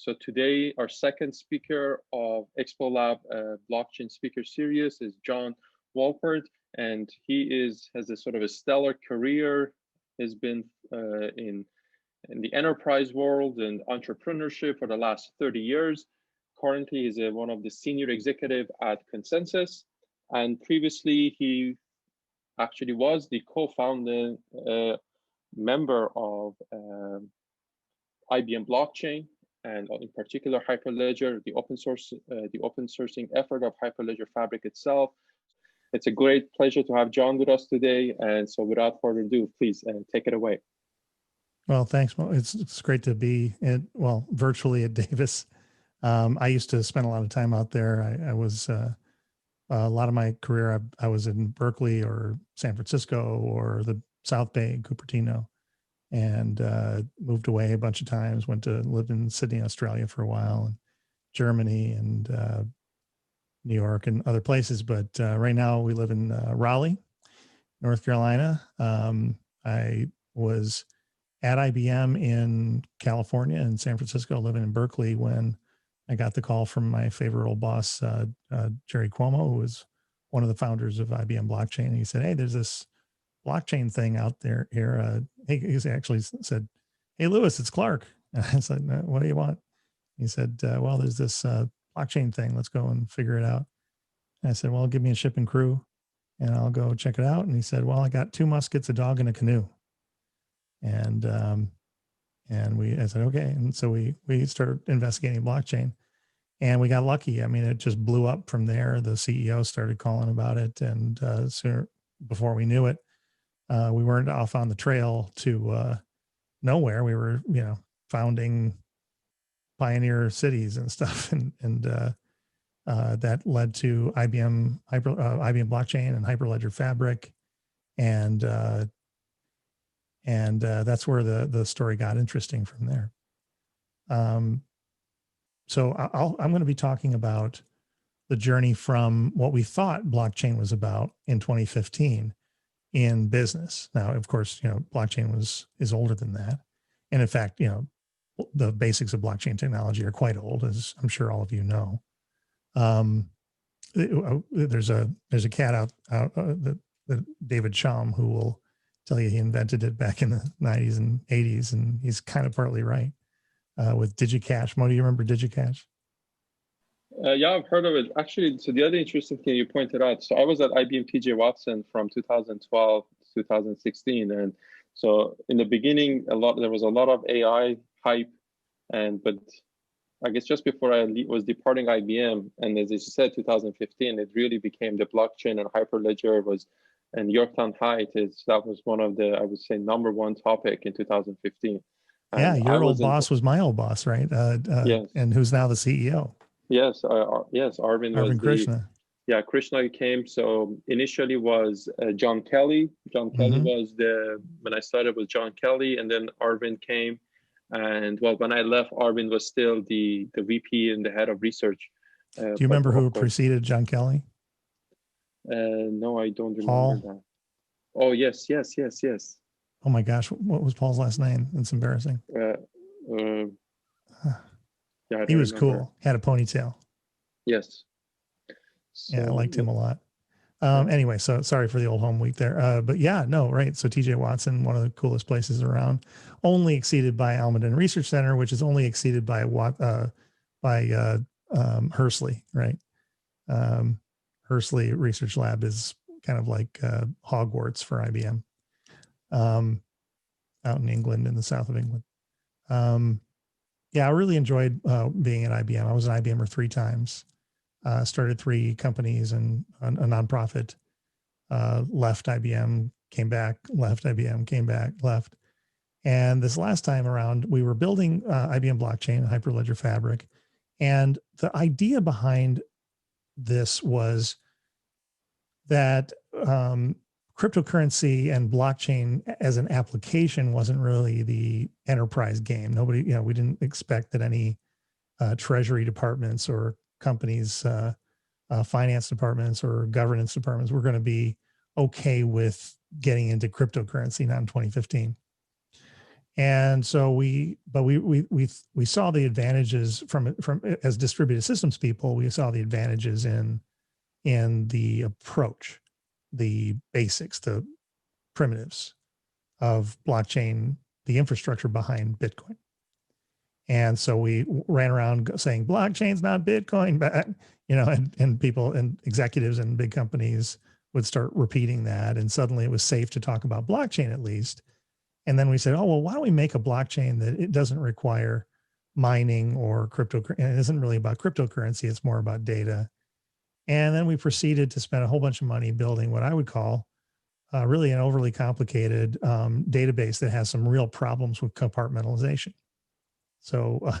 So today, our second speaker of ExpoLab blockchain speaker series is John Wolpert, and he has a sort of a stellar career. Has been in the enterprise world and entrepreneurship for the last 30 years. Currently, he's one of the senior executive at ConsenSys, and previously he actually was the co-founder member of IBM blockchain, and in particular Hyperledger, the open sourcing effort of Hyperledger Fabric itself. It's a great pleasure to have John with us today, and so without further ado, please take it away. Well, thanks. It's great to be virtually at Davis. I used to spend a lot of time out there. I was a lot of my career. I was in Berkeley or San Francisco or the South Bay, Cupertino, and moved away a bunch of times. Lived in Sydney, Australia for a while, and Germany and New York and other places. But right now we live in Raleigh, North Carolina. I was at IBM in California and San Francisco, living in Berkeley, when I got the call from my favorite old boss, Jerry Cuomo, who was one of the founders of IBM Blockchain. And he said, "Hey, there's this blockchain thing out there here." He actually said, "Hey, Lewis, it's Clark." And I said, "What do you want?" He said, "Well, there's this blockchain thing. Let's go and figure it out." And I said, "Well, give me a ship and crew and I'll go check it out." And he said, "Well, I got 2 muskets, a dog, and a canoe." And I said, "Okay." And so we started investigating blockchain, and we got lucky. I mean, it just blew up from there. The CEO started calling about it, and sooner before we knew it, we weren't off on the trail to nowhere. We were, founding pioneer cities and stuff, and that led to IBM blockchain and Hyperledger Fabric, and that's where the story got interesting from there. So I'm going to be talking about the journey from what we thought blockchain was about in 2015 in business. Now, of course, blockchain is older than that, and in fact, the basics of blockchain technology are quite old, as I'm sure all of you know. There's a cat out that David Chaum, who will tell you he invented it back in the 90s and 80s, and he's kind of partly right with DigiCash. Mo, do you remember DigiCash? Yeah, I've heard of it. Actually, so the other interesting thing you pointed out, so I was at IBM TJ Watson from 2012 to 2016. And so in the beginning, there was a lot of AI hype, but I guess just before I was departing IBM, and as you said, 2015, it really became the blockchain and Hyperledger and Yorktown Heights. That was one of the, I would say, #1 topic in 2015. And yeah, your old boss was my old boss, right? Yes. And who's now the CEO? Yes, yes, Arvind Krishna. Krishna came. So initially was John Kelly. John Kelly was when I started was John Kelly, and then Arvind came. And well, when I left, Arvind was still the VP and the head of research. Do you remember who preceded John Kelly? No, I don't remember Paul? that. Oh, yes. Oh my gosh, what was Paul's last name? It's embarrassing. Yeah, he was cool. Had a ponytail. Yes. So, yeah, I liked him a lot. Anyway, so sorry for the old home week there. But yeah, no, right. So TJ Watson, one of the coolest places around, only exceeded by Almaden Research Center, which is only exceeded by Hursley, right? Hursley Research Lab is kind of like Hogwarts for IBM out in England, in the south of England. Yeah, I really enjoyed being at IBM. I was an IBMer 3 times. Started 3 companies and a nonprofit. Left IBM, came back. Left IBM, came back. Left. And this last time around, we were building IBM Blockchain, Hyperledger Fabric, and the idea behind this was that cryptocurrency and blockchain as an application wasn't really the enterprise game. Nobody, we didn't expect that any treasury departments or companies, finance departments or governance departments were going to be okay with getting into cryptocurrency, not in 2015. And so we saw the advantages from as distributed systems people. We saw the advantages in the approach, the basics, the primitives of blockchain, the infrastructure behind Bitcoin. And so we ran around saying blockchain's not Bitcoin, but and people and executives and big companies would start repeating that. And suddenly it was safe to talk about blockchain at least. And then we said, oh, well, why don't we make a blockchain that it doesn't require mining or crypto? And it isn't really about cryptocurrency. It's more about data. And then we proceeded to spend a whole bunch of money building what I would call really an overly complicated database that has some real problems with compartmentalization. So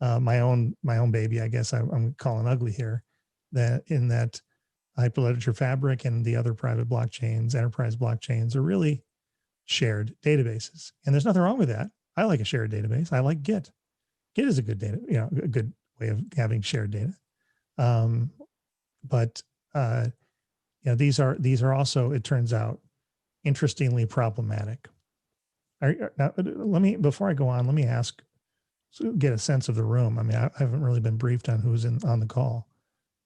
my own baby, I guess I'm calling ugly here, that in that Hyperledger Fabric and the other private blockchains, enterprise blockchains, are really shared databases. And there's nothing wrong with that. I like a shared database. I like Git. Git is a good data, a good way of having shared data. But these are also, it turns out, interestingly problematic. Now, before I go on, let me ask, get a sense of the room. I mean, I haven't really been briefed on who's on the call.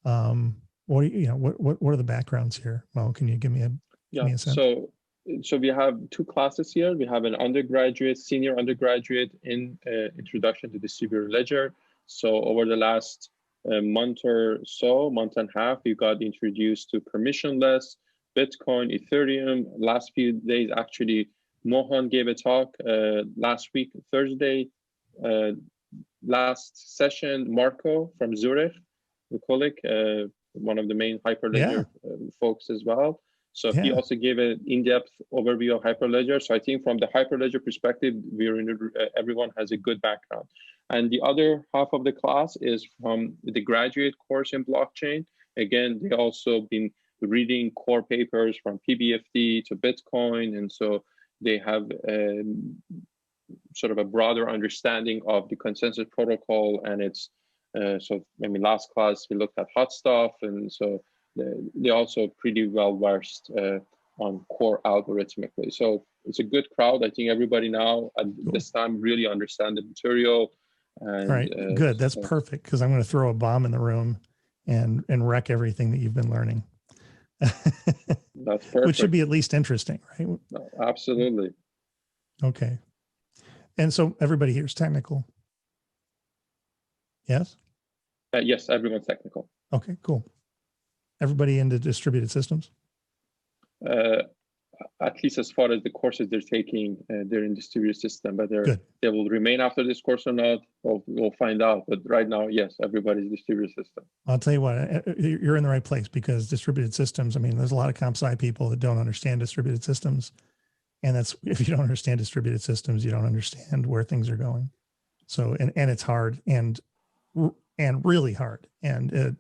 What are the backgrounds here? Well, can you give me a sense? So we have two classes here. We have an undergraduate, senior undergraduate in Introduction to Distributed Ledger. So over the last month or so, month and a half, we got introduced to permissionless, Bitcoin, Ethereum. Last few days, actually, Mohan gave a talk last week, Thursday. Last session, Marco from Zurich, the colleague, one of the main Hyperledger folks as well. So he also gave an in-depth overview of Hyperledger. So I think from the Hyperledger perspective, everyone has a good background. And the other half of the class is from the graduate course in blockchain. Again, they also been reading core papers from PBFD to Bitcoin. And so they have sort of a broader understanding of the ConsenSys protocol. And it's, last class, we looked at hot stuff. And so they're also pretty well versed on core algorithmically. So it's a good crowd. I think everybody now at this time really understand the material. And, all right, good. That's perfect, because I'm going to throw a bomb in the room and wreck everything that you've been learning. That's perfect. Which should be at least interesting, right? No, absolutely. Okay. And so everybody here is technical. Yes? Yes, everyone's technical. Okay, cool. Everybody into distributed systems? At least as far as the courses they're taking, they're in distributed system, but they will remain after this course or not, we'll find out. But right now, yes, everybody's distributed system. I'll tell you what, you're in the right place, because distributed systems, I mean, there's a lot of comp sci people that don't understand distributed systems. And that's, if you don't understand distributed systems, you don't understand where things are going. So, and it's hard and really hard. And,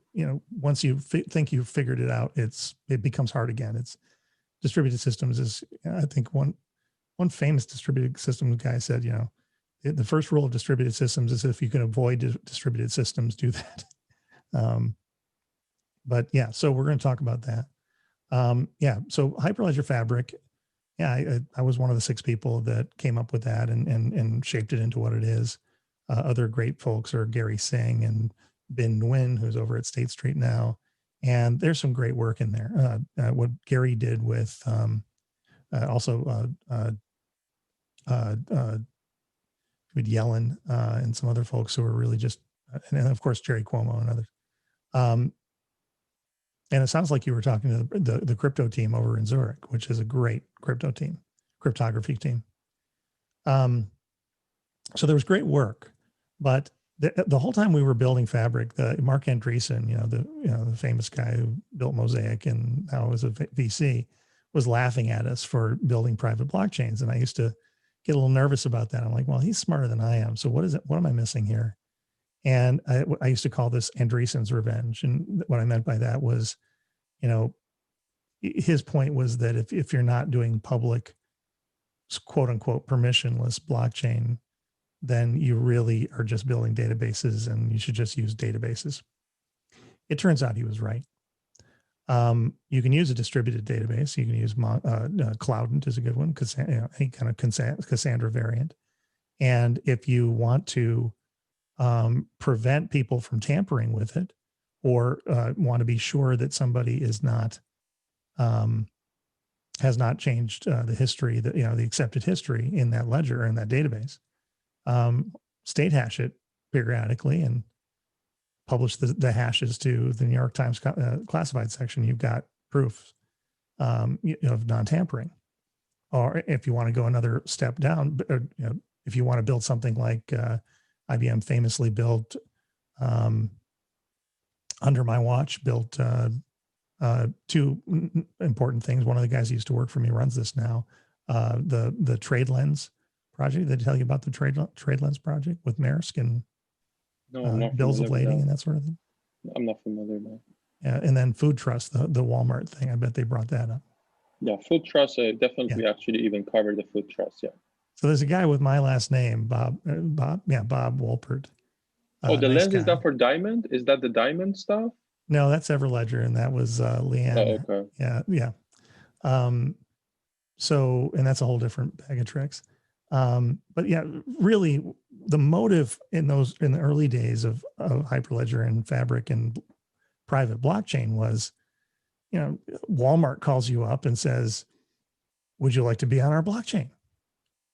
once you think you've figured it out, it becomes hard again. Distributed systems is, I think one famous distributed systems guy said, the first rule of distributed systems is if you can avoid distributed systems, do that. But yeah, so we're going to talk about that. So Hyperledger Fabric, I was one of the 6 people that came up with that and shaped it into what it is. Other great folks are Gary Singh and Bin Nguyen, who's over at State Street now. And there's some great work in there. What Gary did with with Yellen and some other folks who are really just, and of course, Jerry Cuomo and others. And it sounds like you were talking to the crypto team over in Zurich, which is a great cryptography team. So there was great work, but the whole time we were building Fabric, Mark Andreessen, the famous guy who built Mosaic and now is a VC, was laughing at us for building private blockchains. And I used to get a little nervous about that. I'm like, well, he's smarter than I am. So what am I missing here? And I used to call this Andreessen's revenge. And what I meant by that was, his point was that if you're not doing public, quote unquote, permissionless blockchain, then you really are just building databases and you should just use databases. It turns out he was right. You can use a distributed database. You can use Cloudant is a good one, because any kind of Cassandra variant. And if you want to prevent people from tampering with it, or want to be sure that somebody is not has not changed the history, that the accepted history in that ledger or in that database, state hash it periodically and publish the hashes to the New York Times classified section. You've got proof of non-tampering. Or if you want to go another step down, if you want to build something like IBM famously built under my watch, built two important things. One of the guys who used to work for me runs this now. The Trade Lens project. Did I tell you about the Trade Lens project with Maersk and No, I'm not bills of familiar with lading that. and that sort of thing? I'm not familiar with that. Yeah, and then Food Trust, the Walmart thing. I bet they brought that up. Yeah, food trust. Definitely actually even covered the food trust. Yeah. So there's a guy with my last name, Bob Wolpert. Oh, the nice lens, is guy. that for diamond? Is that the diamond stuff? No, that's Everledger, and that was Leanne. Oh, okay. Yeah. So, and that's a whole different bag of tricks. But yeah, really, the motive in the early days of Hyperledger and Fabric and private blockchain was, Walmart calls you up and says, "Would you like to be on our blockchain?"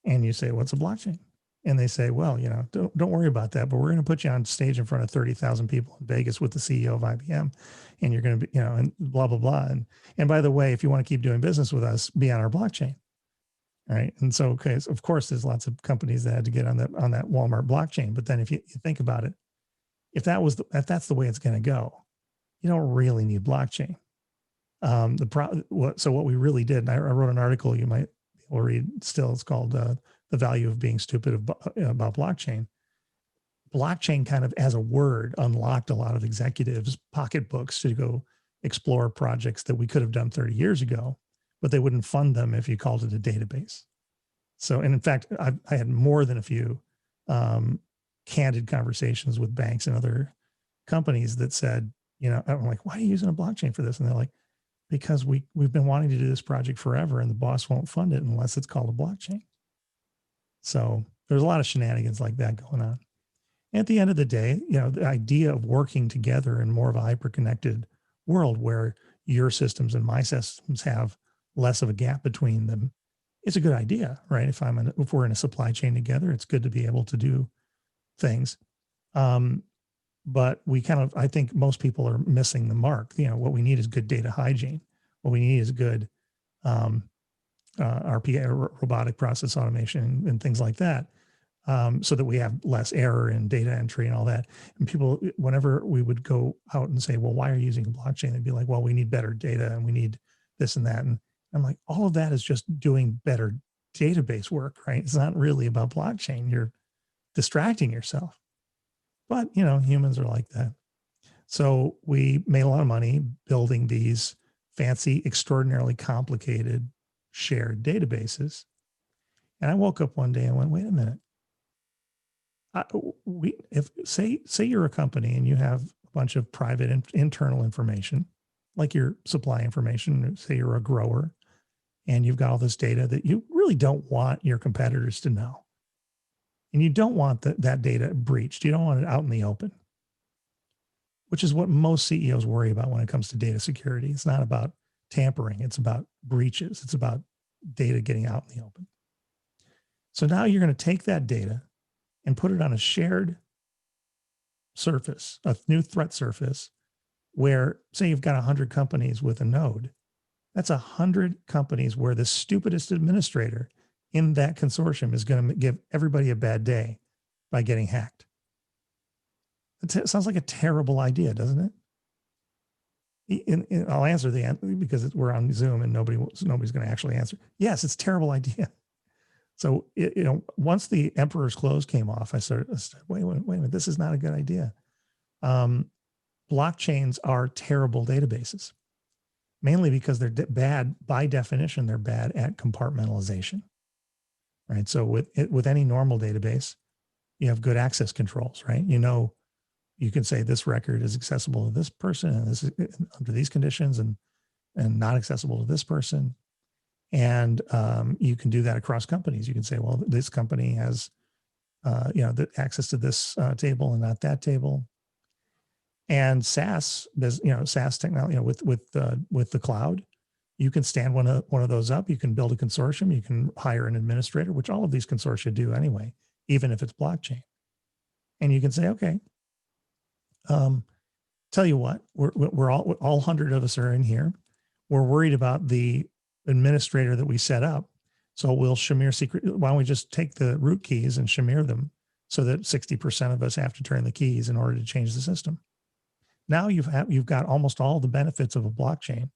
And you say, "What's a blockchain?" And they say, "Well, don't worry about that, but we're going to put you on stage in front of 30,000 people in Vegas with the CEO of IBM, and you're going to be, and blah, blah, blah. And by the way, if you want to keep doing business with us, be on our blockchain." Right. And so, okay, so of course, there's lots of companies that had to get on that Walmart blockchain. But then if you think about it, if that's the way it's going to go, you don't really need blockchain. So what we really did, and I wrote an article you might be able to read still, it's called The Value of Being Stupid about Blockchain. Blockchain kind of as a word unlocked a lot of executives' pocketbooks to go explore projects that we could have done 30 years ago, but they wouldn't fund them if you called it a database. So, and in fact, I had more than a few candid conversations with banks and other companies that said, I'm like, "Why are you using a blockchain for this?" And they're like, "Because we've been wanting to do this project forever, and the boss won't fund it unless it's called a blockchain." So there's a lot of shenanigans like that going on. At the end of the day, the idea of working together in more of a hyper-connected world where your systems and my systems have less of a gap between them, it's a good idea, right? If we're in a supply chain together, it's good to be able to do things. But I think most people are missing the mark. What we need is good data hygiene. What we need is good RPA, robotic process automation, and things like that, so that we have less error in data entry and all that. And people, whenever we would go out and say, "Well, why are you using a blockchain?" They'd be like, "Well, we need better data and we need this and that." And I'm like, all of that is just doing better database work, right? It's not really about blockchain. You're distracting yourself. But, humans are like that. So we made a lot of money building these fancy, extraordinarily complicated shared databases. And I woke up one day and went, "Wait a minute. Say you're a company and you have a bunch of private internal information, like your supply information. Say you're a grower and you've got all this data that you really don't want your competitors to know. And you don't want that data breached. You don't want it out in the open, which is what most CEOs worry about when it comes to data security. It's not about tampering. It's about breaches. It's about data getting out in the open. So now you're going to take that data and put it on a shared surface, a new threat surface, where, say you've got 100 companies with a node. That's 100 companies where the stupidest administrator in that consortium is going to give everybody a bad day by getting hacked. It sounds like a terrible idea, doesn't it? I'll answer because we're on Zoom and nobody's going to actually answer. Yes, it's a terrible idea. So, once the emperor's clothes came off, I started, wait a minute, this is not a good idea. Blockchains are terrible databases, mainly because they're bad, by definition, they're bad at compartmentalization, right? So with any normal database, you have good access controls, right? You can say this record is accessible to this person and this is under these conditions and not accessible to this person. And you can do that across companies. You can say, well, this company has the access to this table and not that table. And SaaS, SaaS technology, with the cloud, you can stand one of those up. You can build a consortium. You can hire an administrator, which all of these consortia do anyway, even if it's blockchain. And you can say, okay, tell you what, we're all 100 of us are in here. We're worried about the administrator that we set up. So we'll shamir secret. Why don't we just take the root keys and shamir them so that 60% of us have to turn the keys in order to change the system? Now you've got almost all the benefits of a blockchain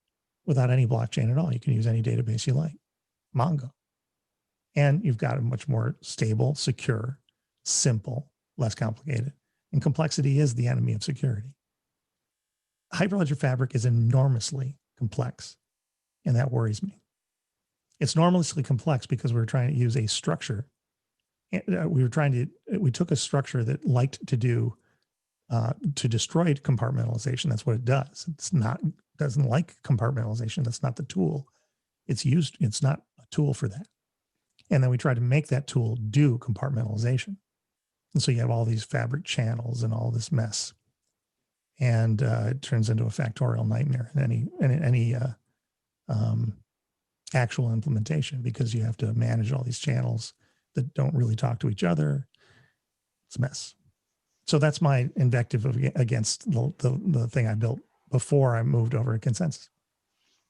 without any blockchain at all. You can use any database you like, Mongo. And you've got a much more stable, secure, simple, less complicated. And complexity is the enemy of security. Hyperledger Fabric is enormously complex, and that worries me. It's enormously complex because we were trying to use a structure. We took a structure that liked to do, to destroy compartmentalization. That's what it does. Doesn't like compartmentalization. That's not the tool. It's not a tool for that. And then we tried to make that tool do compartmentalization. And so you have all these fabric channels and all this mess. And it turns into a factorial nightmare in any actual implementation, because you have to manage all these channels that don't really talk to each other. It's a mess. So that's my invective against the thing I built before I moved over to ConsenSys.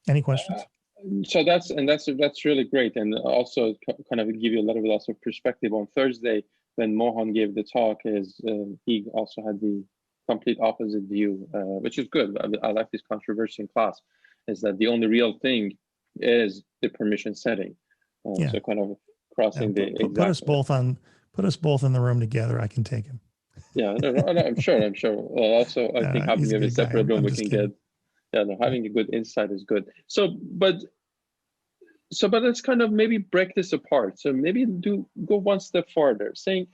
Any questions? So that's really great, and also kind of give you a little bit of perspective. On Thursday, when Mohan gave the talk, he also had the complete opposite view, which is good. I like this controversy in class, is that the only real thing is the permission setting. So kind of crossing put us both in the room together. I can take him. Yeah, no, I'm sure. Also, I think having a separate room, we can get. Yeah, no, having a good insight is good. But let's kind of maybe break this apart. So maybe go one step farther, saying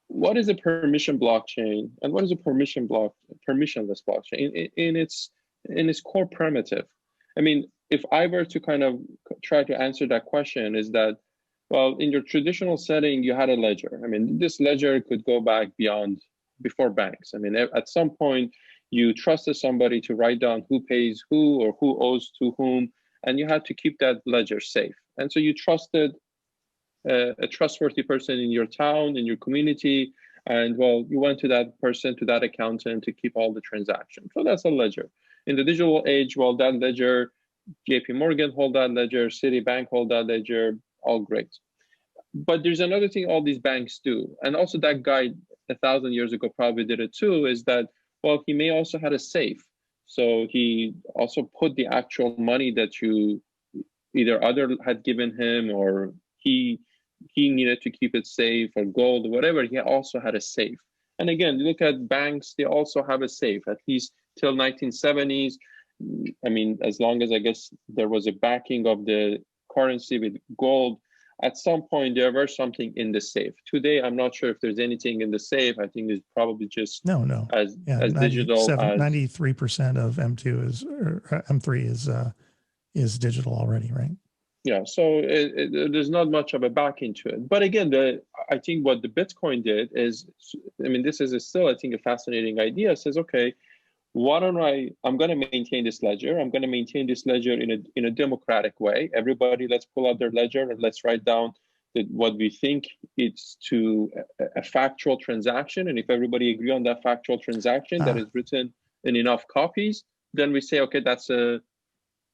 what is a permission blockchain and what is a permissionless blockchain in its core primitive. I mean, if I were to kind of try to answer that question, is that, well, in your traditional setting, you had a ledger. I mean, this ledger could go back before banks. I mean, at some point, you trusted somebody to write down who pays who or who owes to whom, and you had to keep that ledger safe. And so you trusted a trustworthy person in your town, in your community, and well, you went to that person, to that accountant to keep all the transactions. So that's a ledger. In the digital age, well, that ledger, JP Morgan hold that ledger, Citibank hold that ledger, all great. But there's another thing all these banks do, and also that guy 1,000 years ago probably did it too, is that, well, he may also had a safe. So he also put the actual money that you either other had given him or he needed to keep it safe, or gold, or whatever, he also had a safe. And again, look at banks, they also have a safe, at least till 1970s. I mean, as long as I guess there was a backing of the currency with gold, at some point there was something in the safe. Today, I'm not sure if there's anything in the safe. I think it's probably just as digital. 93% of M2 or M3 is digital already, right? Yeah, so there's not much of a backing to it. But again, I think what the Bitcoin did is, I mean, this is still, I think, a fascinating idea. It says, okay, why don't I'm going to maintain this ledger. I'm going to maintain this ledger in a democratic way. Everybody, let's pull out their ledger and let's write down what we think it's to a factual transaction. And if everybody agree on that factual transaction that is written in enough copies, then we say, okay, that's a...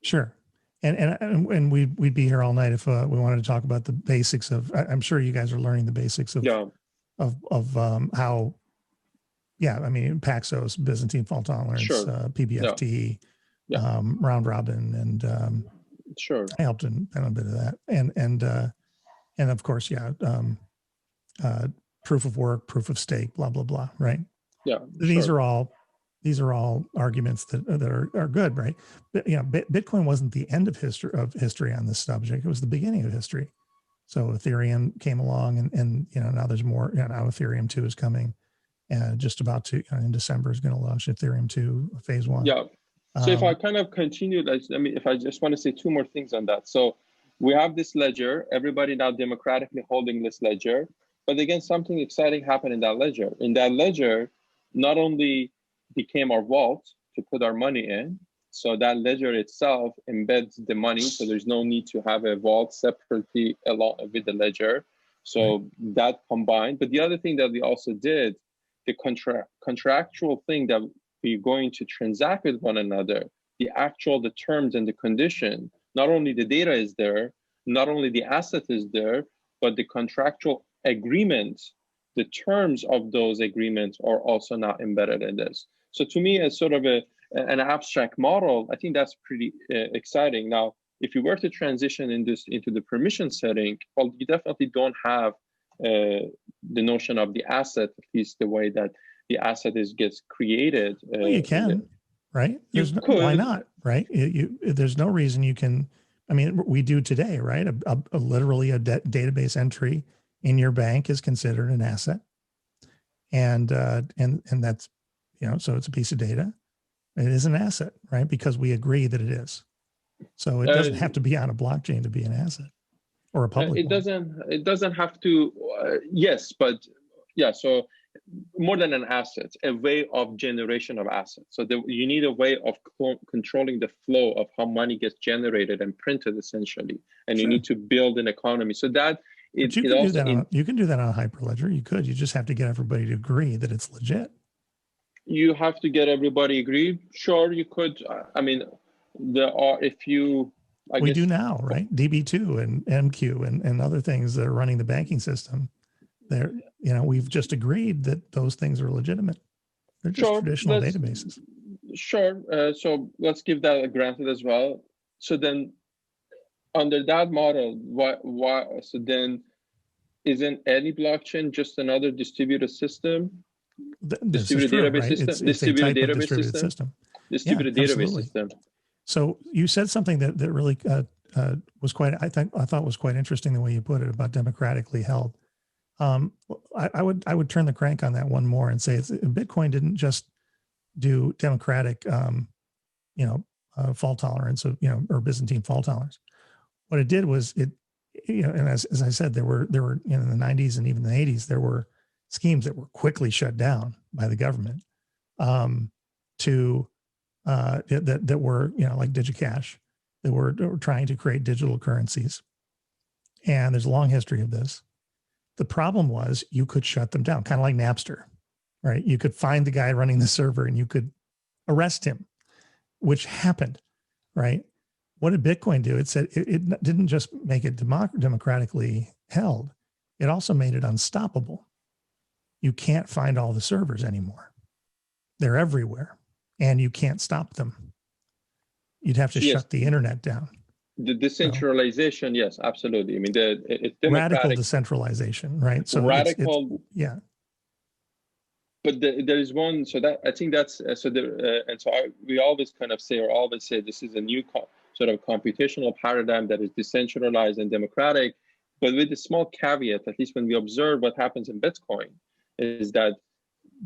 Sure. And we'd be here all night if we wanted to talk about the basics of. I'm sure you guys are learning the basics of how. Yeah, I mean, Paxos, Byzantine fault tolerance, PBFT, round robin, and I helped in a bit of that, and of course, proof of work, proof of stake, blah blah blah, right? Yeah, these are all arguments that are good, right? But Bitcoin wasn't the end of history on this subject; it was the beginning of history. So Ethereum came along, and now there's more. Now Ethereum 2 is coming. And just about to, in December, is going to launch Ethereum 2 phase 1. Yeah. So if I kind of continue, I mean, if I just want to say two more things on that. So we have this ledger, everybody now democratically holding this ledger. But again, something exciting happened in that ledger. In that ledger, not only became our vault to put our money in, so that ledger itself embeds the money, so there's no need to have a vault separately along with the ledger. So that combined. But the other thing that we also did, the contractual thing that we're going to transact with one another, the terms and the condition, not only the data is there, not only the asset is there, but the contractual agreements, the terms of those agreements are also now embedded in this. So to me, as sort of an abstract model, I think that's pretty exciting. Now, if you were to transition into the permission setting, well, you definitely don't have the notion of the asset, at least the way that the asset gets created. Well, you can, right? Why not, right? There's no reason you can. I mean, we do today, right? Literally a database entry in your bank is considered an asset, and that's, so it's a piece of data. It is an asset, right? Because we agree that it is. So it doesn't have to be on a blockchain to be an asset or a public. It doesn't have to. Yes, but yeah. So more than an asset, a way of generation of assets. So you need a way of controlling the flow of how money gets generated and printed, essentially, and you need to build an economy. So that you can do that on a hyperledger. You just have to get everybody to agree that it's legit. You have to get everybody agreed. Sure, you could. I mean, there are we do now, right? DB2 and MQ and other things that are running the banking system. We've just agreed that those things are legitimate. They're just traditional databases. Sure. So let's give that a granted as well. So then, under that model, why? So then, isn't any blockchain just another distributed system? Distributed database system. Distributed database system. Distributed database system. So you said something that really was I thought was quite interesting, the way you put it about democratically held. I would turn the crank on that one more and say Bitcoin didn't just do democratic, fault tolerance or Byzantine fault tolerance. What it did was and as I said, there were in the 90s and even the 80s, there were schemes that were quickly shut down by the government that were like DigiCash, that were trying to create digital currencies, and there's a long history of this. The problem was you could shut them down, kind of like Napster, right? You could find the guy running the server and you could arrest him, which happened, right? What did Bitcoin do? It said it didn't just make it democratically held, it also made it unstoppable. You can't find all the servers anymore. They're everywhere, and you can't stop them. You'd have to shut the internet down. The decentralization, yes, absolutely. I mean, it's radical decentralization, right? So radical, yeah. But there is one. So that I think that's we always kind of say, this is a new sort of computational paradigm that is decentralized and democratic, but with a small caveat. At least when we observe what happens in Bitcoin, is that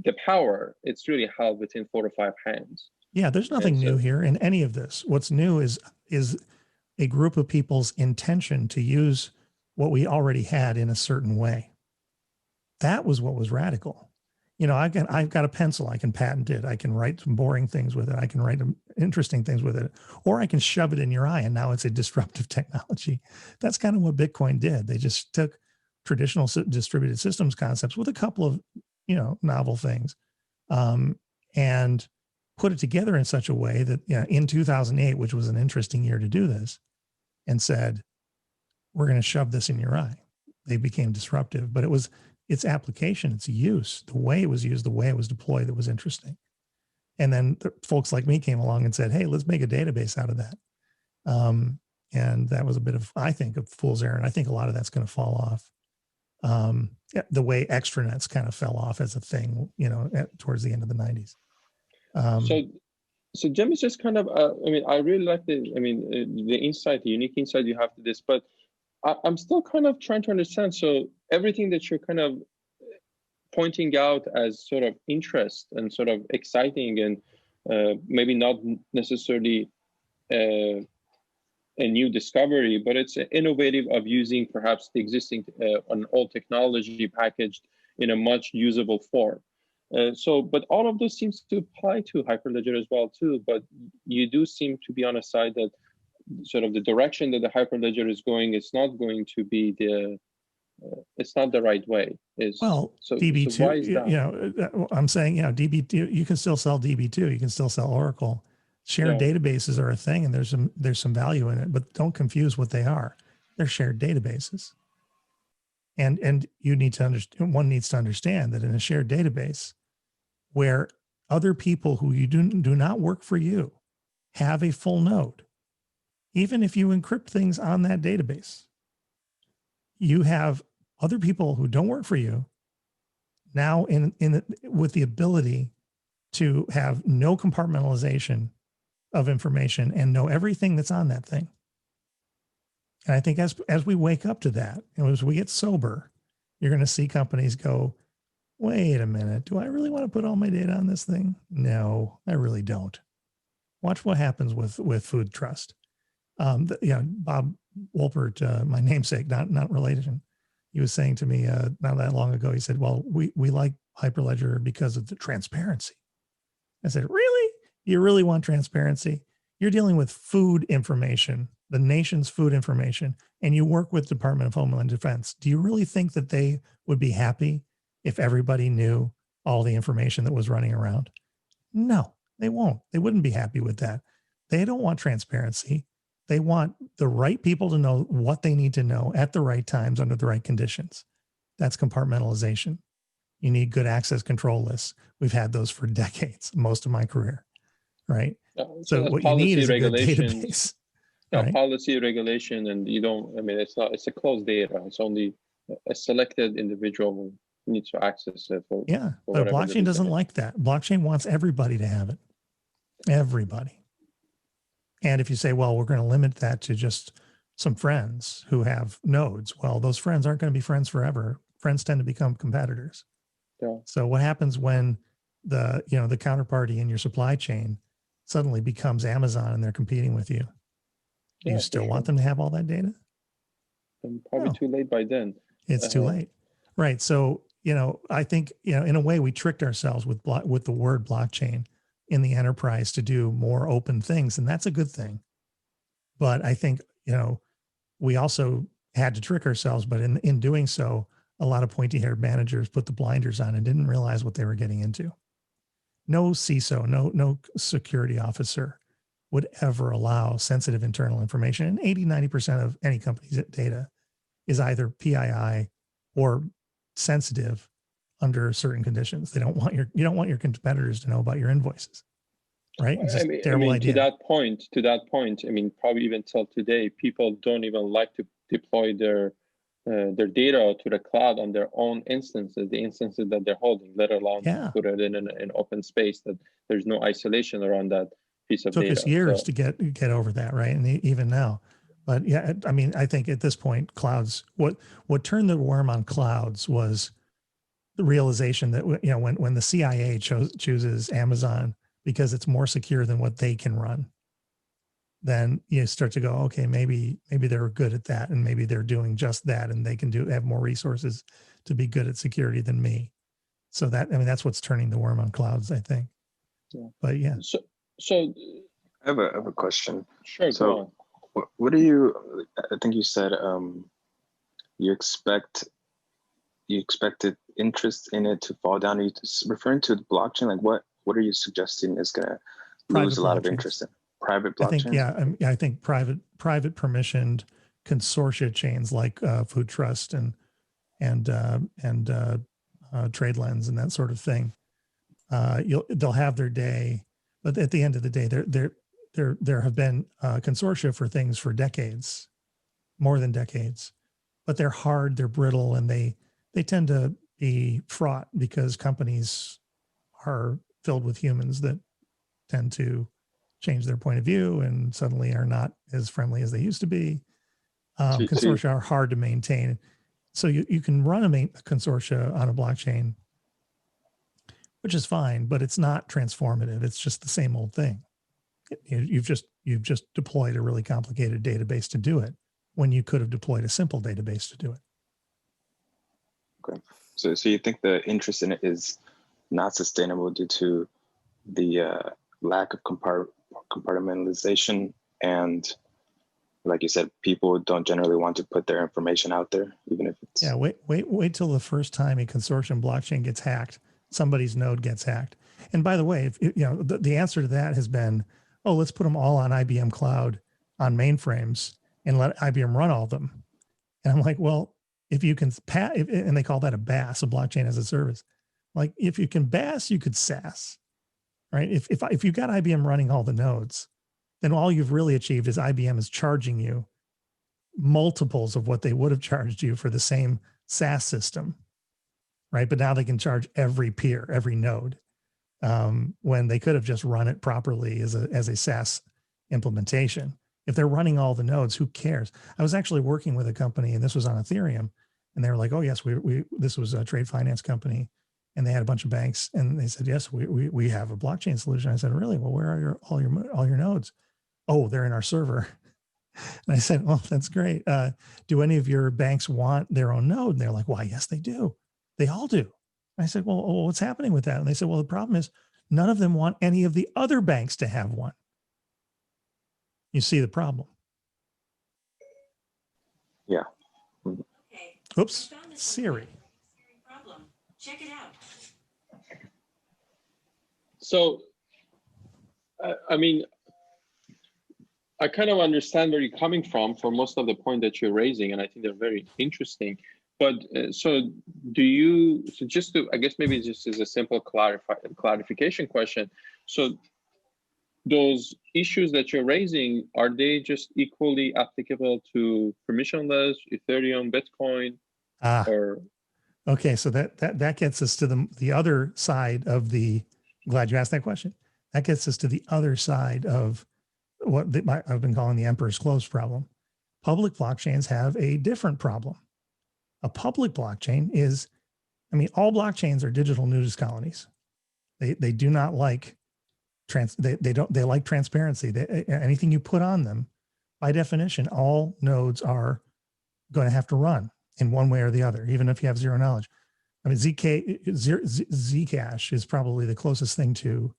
the power, it's really held within 4 to 5 hands. Yeah, there's nothing new here in any of this. What's new is a group of people's intention to use what we already had in a certain way. That was what was radical. I've got a pencil. I can patent it. I can write some boring things with it. I can write some interesting things with it, or I can shove it in your eye, and now it's a disruptive technology. That's kind of what Bitcoin did. They just took traditional distributed systems concepts with a couple of, novel things, and put it together in such a way that, in 2008, which was an interesting year to do this, and said, we're going to shove this in your eye. They became disruptive, but it was its application, its use, the way it was used, the way it was deployed that was interesting. And then folks like me came along and said, hey, let's make a database out of that. And that was a bit of, I think, a fool's errand. I think a lot of that's going to fall off. The way extranets kind of fell off as a thing, towards the end of the 90s. So Jim is just kind of, I really like the insight, the unique insight you have to this, but I'm still kind of trying to understand. So everything that you're kind of pointing out as sort of interest and sort of exciting and maybe not necessarily a new discovery, but it's innovative of using perhaps the existing an old technology packaged in a much usable form. But all of those seems to apply to Hyperledger as well too. But you do seem to be on a side that sort of the direction that the Hyperledger is going is not going to be it's not the right way. Well, DB2, so why is that? I'm saying, DB2, you can still sell DB2, you can still sell Oracle. Shared databases are a thing, and there's some value in it, but don't confuse what they are. They're shared databases. And you need to understand, one needs to understand that in a shared database where other people who you do not work for you have a full node, even if you encrypt things on that database, you have other people who don't work for you now with the ability to have no compartmentalization of information and know everything that's on that thing. And I think as we wake up to that, and as we get sober, you're going to see companies go, wait a minute, do I really want to put all my data on this thing? No, I really don't. Watch what happens with Food Trust. Bob Wolpert, my namesake, not related, he was saying to me not that long ago, he said, well, we like Hyperledger because of the transparency. I said, really? You really want transparency? You're dealing with food information, the nation's food information, and you work with Department of Homeland Defense. Do you really think that they would be happy if everybody knew all the information that was running around? No, they won't. They wouldn't be happy with that. They don't want transparency. They want the right people to know what they need to know at the right times under the right conditions. That's compartmentalization. You need good access control lists. We've had those for decades, most of my career, right? So what you need is a good database. Right? Policy regulation, and you don't, it's a closed data. It's only a selected individual who needs to access it. For but blockchain doesn't like that. Blockchain wants everybody to have it. Everybody. And if you say, well, we're going to limit that to just some friends who have nodes, well, those friends aren't going to be friends forever. Friends tend to become competitors. Yeah. So what happens when the counterparty in your supply chain suddenly becomes Amazon and they're competing with you? Do you still want them to have all that data? And probably too late by then. It's too late. Right. So, I think, in a way we tricked ourselves with the word blockchain in the enterprise to do more open things. And that's a good thing. But I think, we also had to trick ourselves, but in doing so, a lot of pointy-haired managers put the blinders on and didn't realize what they were getting into. No CISO, no security officer would ever allow sensitive internal information. And 80-90% of any company's data is either PII or sensitive under certain conditions. You don't want your competitors to know about your invoices, right? It's just a terrible idea. To that point, probably even till today, people don't even like to deploy their data to the cloud on their own instances, the instances that they're holding, let alone put it in an open space that there's no isolation around that piece of data. It took us years to get over that, right? And even now. But I think at this point, clouds, what turned the worm on clouds was the realization that, when the CIA chooses Amazon because it's more secure than what they can run, then you start to go, okay, maybe they're good at that, and maybe they're doing just that, and they can have more resources to be good at security than me. So that's what's turning the worm on clouds, I think. Yeah. But yeah. So I have a question. Sure. So what do you? I think you said you expected interest in it to fall down. Are you referring to the blockchain? Like what are you suggesting is going to lose a lot of interest in? Private blockchains? I think private permissioned consortia chains like Food Trust and TradeLens and that sort of thing. They'll have their day, but at the end of the day, there have been consortia for things for decades, more than decades, but they're hard, they're brittle, and they tend to be fraught because companies are filled with humans that tend to change their point of view and suddenly are not as friendly as they used to be. Consortia are hard to maintain. So you can run a consortia on a blockchain, which is fine, but it's not transformative. It's just the same old thing. You've just You've just deployed a really complicated database to do it when you could have deployed a simple database to do it. Okay. So you think the interest in it is not sustainable due to the lack of compartmentalization, and like you said, people don't generally want to put their information out there, even if it's... Yeah, wait till the first time a consortium blockchain gets hacked, somebody's node gets hacked. And by the way, if, you know, the answer to that has been, oh, let's put them all on IBM Cloud on mainframes and let IBM run all of them. And I'm like, well, if you can, and they call that a BaaS, a blockchain as a service. Like, if you can BaaS, you could SaaS, right? If you've got IBM running all the nodes, then all you've really achieved is IBM is charging you multiples of what they would have charged you for the same SaaS system, right? But now they can charge every peer, every node, when they could have just run it properly as a SaaS implementation. If they're running all the nodes, who cares? I was actually working with a company, and this was on Ethereum, and they were like, oh yes, this was a trade finance company, and they had a bunch of banks, and they said, yes, we have a blockchain solution. I said, really? Well, where are all your nodes? Oh, they're in our server. And I said, well, that's great. Do any of your banks want their own node? And they're like, why, yes, they do. They all do. And I said, well, what's happening with that? And they said, well, the problem is none of them want any of the other banks to have one. You see the problem? Yeah. Oops, Siri. Problem. Check it out. So, I mean, I kind of understand where you're coming from for most of the point that you're raising, and I think they're very interesting. But so just to, I guess maybe just as a simple clarification question. So those issues that you're raising, are they just equally applicable to permissionless, Ethereum, Bitcoin, or? Okay, so that gets us to the other side of the, glad you asked that question. That gets us to the other side of what I've been calling the Emperor's Clothes problem. Public blockchains have a different problem. A public blockchain is, I mean, all blockchains are digital nudist colonies. They do not like they like transparency. Anything you put on them, by definition, all nodes are going to have to run in one way or the other, even if you have zero knowledge. I mean, Zcash is probably the closest thing to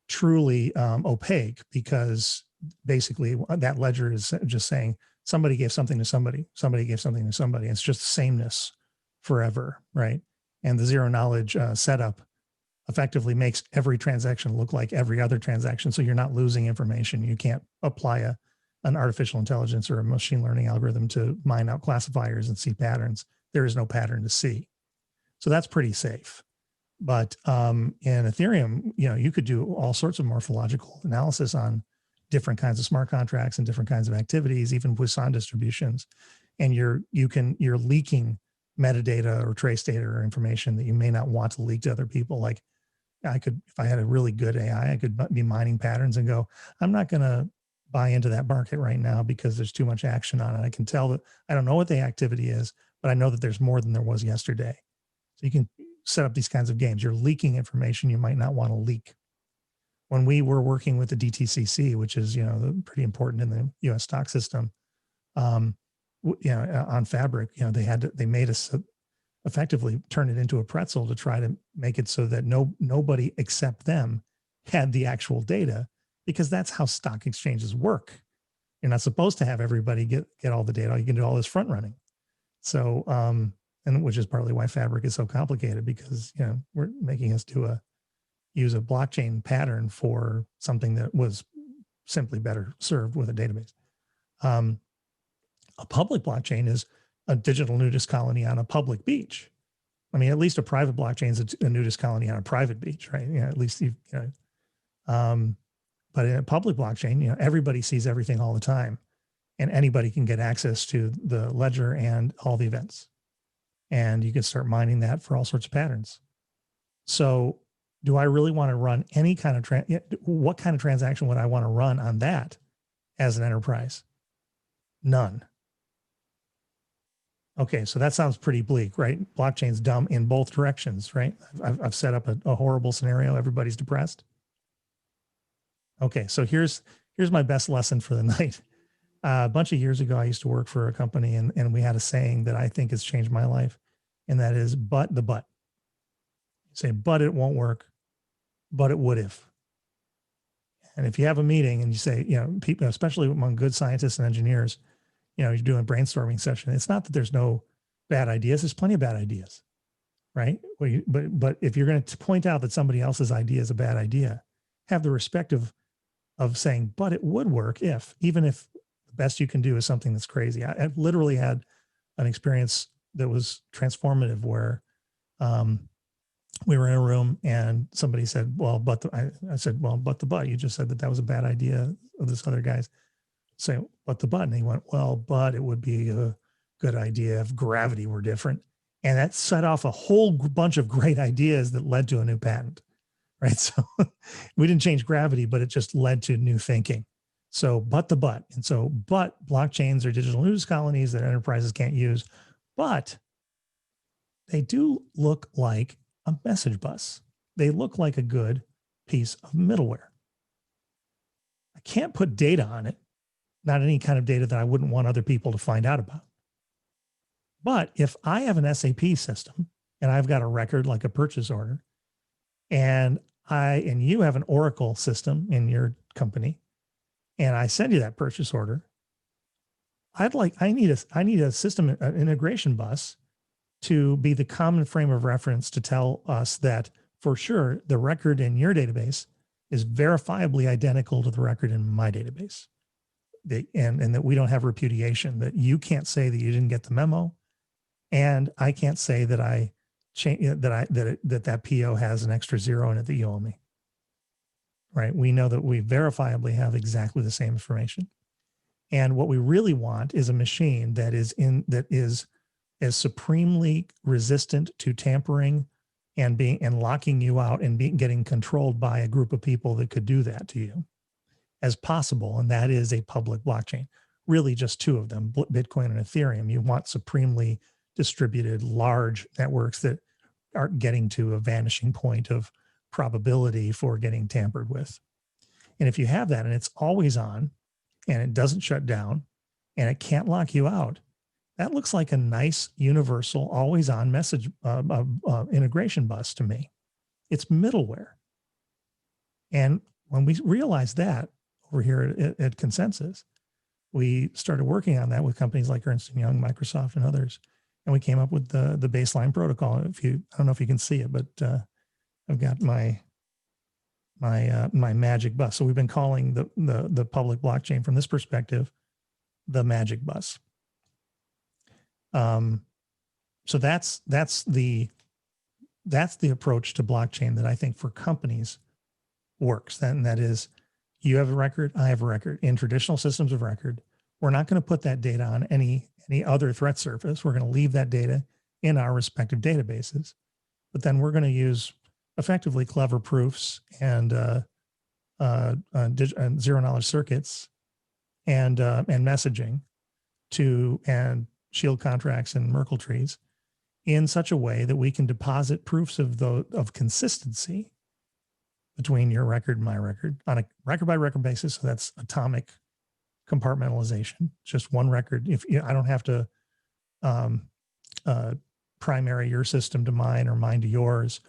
truly opaque, because basically that ledger is just saying somebody gave something to somebody, somebody gave something to somebody. It's just sameness forever, right? And the zero knowledge setup effectively makes every transaction look like every other transaction. So you're not losing information. You can't apply an artificial intelligence or a machine learning algorithm to mine out classifiers and see patterns. There is no pattern to see. So that's pretty safe. But in Ethereum, you know, you could do all sorts of morphological analysis on different kinds of smart contracts and different kinds of activities, even Poisson distributions, and you're leaking metadata or trace data or information that you may not want to leak to other people. Like, I could, if I had a really good AI, I could be mining patterns and go, I'm not going to buy into that market right now because there's too much action on it. I can tell that I don't know what the activity is, but I know that there's more than there was yesterday. So you can set up these kinds of games. You're leaking information you might not want to leak. When we were working with the DTCC, which is, you know, pretty important in the U.S. stock system, you know, on Fabric, you know, they made us effectively turn it into a pretzel to try to make it so that nobody except them had the actual data, because that's how stock exchanges work. You're not supposed to have everybody get all the data. You can do all this front running. So, and which is partly why Fabric is so complicated, because, you know, we're making us use a blockchain pattern for something that was simply better served with a database. A public blockchain is a digital nudist colony on a public beach. I mean, at least a private blockchain is a nudist colony on a private beach, right? You know, at least but in a public blockchain, you know, everybody sees everything all the time, and anybody can get access to the ledger and all the events, and you can start mining that for all sorts of patterns. So, do I really want to run any kind of what kind of transaction would I want to run on that as an enterprise? None. Okay, so that sounds pretty bleak, right? Blockchain's dumb in both directions, right? I've set up a horrible scenario. Everybody's depressed. Okay, so here's here's my best lesson for the night. A bunch of years ago, I used to work for a company, and we had a saying that I think has changed my life, and that is, but the but. Say, but it won't work, but it would if. And if you have a meeting and you say, people, especially among good scientists and engineers, you're doing a brainstorming session. It's not that there's no bad ideas. There's plenty of bad ideas, right? But if you're going to point out that somebody else's idea is a bad idea, have the respect of saying, but it would work if, even if the best you can do is something that's crazy. I literally had an experience that was transformative where we were in a room and somebody said, well, I said, well, but you just said that was a bad idea of this other guy's. Saying, but the but, and he went, well, but it would be a good idea if gravity were different. And that set off a whole bunch of great ideas that led to a new patent, right? So we didn't change gravity, but it just led to new thinking. So, but. And so, but blockchains are digital news colonies that enterprises can't use, but they do look like a message bus. They look like a good piece of middleware. I can't put data on it. Not any kind of data that I wouldn't want other people to find out about. But if I have an SAP system and I've got a record like a purchase order, and you have an Oracle system in your company, and I send you that purchase order, I need a system, an integration bus, to be the common frame of reference to tell us that for sure the record in your database is verifiably identical to the record in my database. And that we don't have repudiation, that you can't say that you didn't get the memo, and I can't say that that PO has an extra zero in it that you owe me. Right? We know that we verifiably have exactly the same information, and what we really want is a machine that is as supremely resistant to tampering and locking you out and getting controlled by a group of people that could do that to you as possible. And that is a public blockchain, really just two of them, Bitcoin and Ethereum. You want supremely distributed large networks that aren't getting to a vanishing point of probability for getting tampered with. And if you have that and it's always on and it doesn't shut down and it can't lock you out, that looks like a nice universal always on message integration bus to me. It's middleware. And when we realized that, over here at ConsenSys, we started working on that with companies like Ernst & Young, Microsoft, and others. And we came up with the baseline protocol. I don't know if you can see it, but I've got my magic bus. So we've been calling the public blockchain from this perspective, the magic bus. So that's the approach to blockchain that I think for companies works. And that is, you have a record, I have a record. In traditional systems of record, we're not going to put that data on any other threat surface. We're going to leave that data in our respective databases, but then we're going to use effectively clever proofs and zero knowledge circuits and messaging and shield contracts and Merkle trees in such a way that we can deposit proofs of consistency between your record and my record on a record by record basis. So that's atomic compartmentalization, just one record. I don't have to primary your system to mine or mine to yours,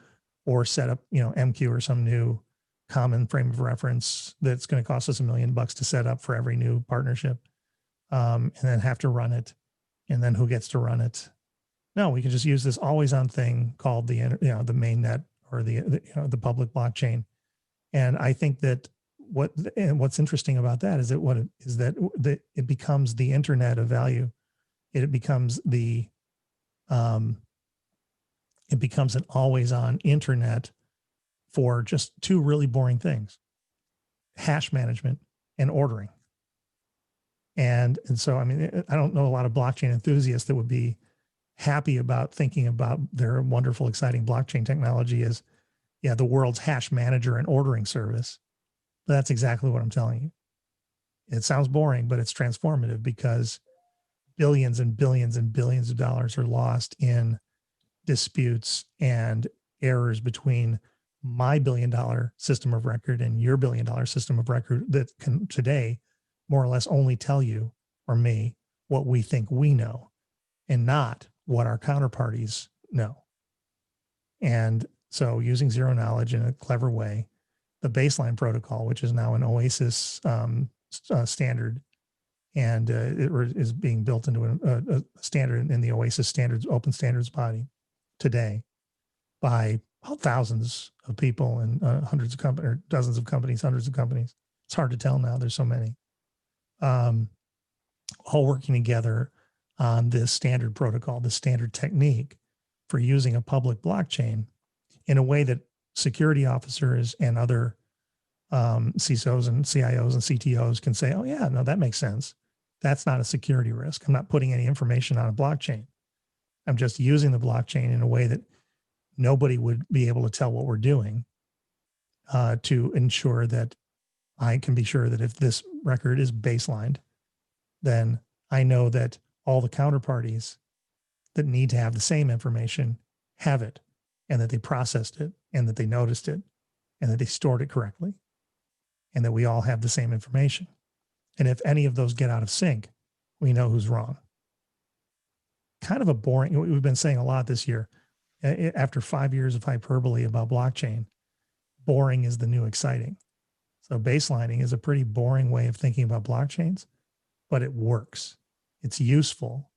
or set up, MQ or some new common frame of reference that's going to cost us $1 million to set up for every new partnership, and then have to run it. And then who gets to run it? No, we can just use this always on thing called the mainnet or the public blockchain. And I think that what's interesting about that is that it becomes the internet of value. It becomes an always on internet for just two really boring things: hash management and ordering. And so, I mean, I don't know a lot of blockchain enthusiasts that would be happy about thinking about their wonderful, exciting blockchain technology as, the world's hash manager and ordering service. But that's exactly what I'm telling you. It sounds boring, but it's transformative, because billions and billions and billions of dollars are lost in disputes and errors between my $1 billion system of record and your $1 billion system of record that can today more or less only tell you or me what we think we know and not what our counterparties know. And so using zero knowledge in a clever way, the baseline protocol, which is now an OASIS standard, and it is being built into a standard in the OASIS standards, open standards body today by thousands of people and hundreds of companies, or dozens of companies, hundreds of companies. It's hard to tell now. There's so many. All working together on this standard protocol, this standard technique for using a public blockchain in a way that security officers and other CISOs and CIOs and CTOs can say, oh yeah, no, that makes sense. That's not a security risk. I'm not putting any information on a blockchain. I'm just using the blockchain in a way that nobody would be able to tell what we're doing to ensure that I can be sure that if this record is baselined, then I know that all the counterparties that need to have the same information have it, and that they processed it, and that they noticed it, and that they stored it correctly, and that we all have the same information. And if any of those get out of sync, we know who's wrong. Kind of a boring, we've been saying a lot this year, after 5 years of hyperbole about blockchain, boring is the new exciting. So baselining is a pretty boring way of thinking about blockchains, but it works. It's useful,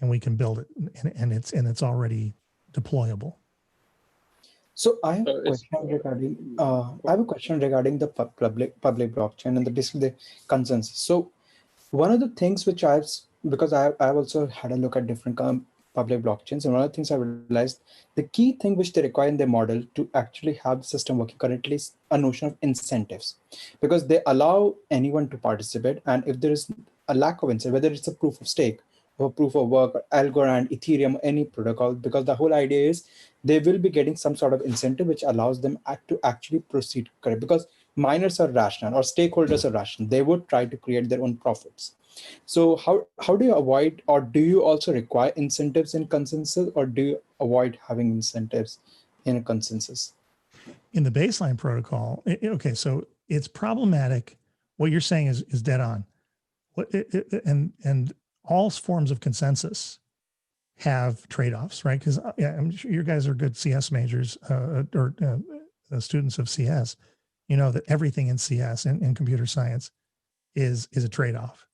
and we can build it, and it's already deployable. So I have a question regarding the public blockchain and basically the consensus. So one of the things which because I've also had a look at different public blockchains, and one of the things I realized, the key thing which they require in their model to actually have the system working correctly is a notion of incentives, because they allow anyone to participate. And if there is a lack of incentive, whether it's a proof of stake or proof of work, or Algorand, Ethereum, any protocol, because the whole idea is they will be getting some sort of incentive which allows them to actually proceed correct, because miners are rational or stakeholders are rational. They would try to create their own profits. So how do you avoid, or do you also require incentives in consensus, or do you avoid having incentives in a consensus? In the baseline protocol, okay, so it's problematic. What you're saying is dead on. And all forms of consensus have trade-offs, right? Because I'm sure you guys are good CS majors or students of CS. You know that everything in CS and computer science is a trade-off.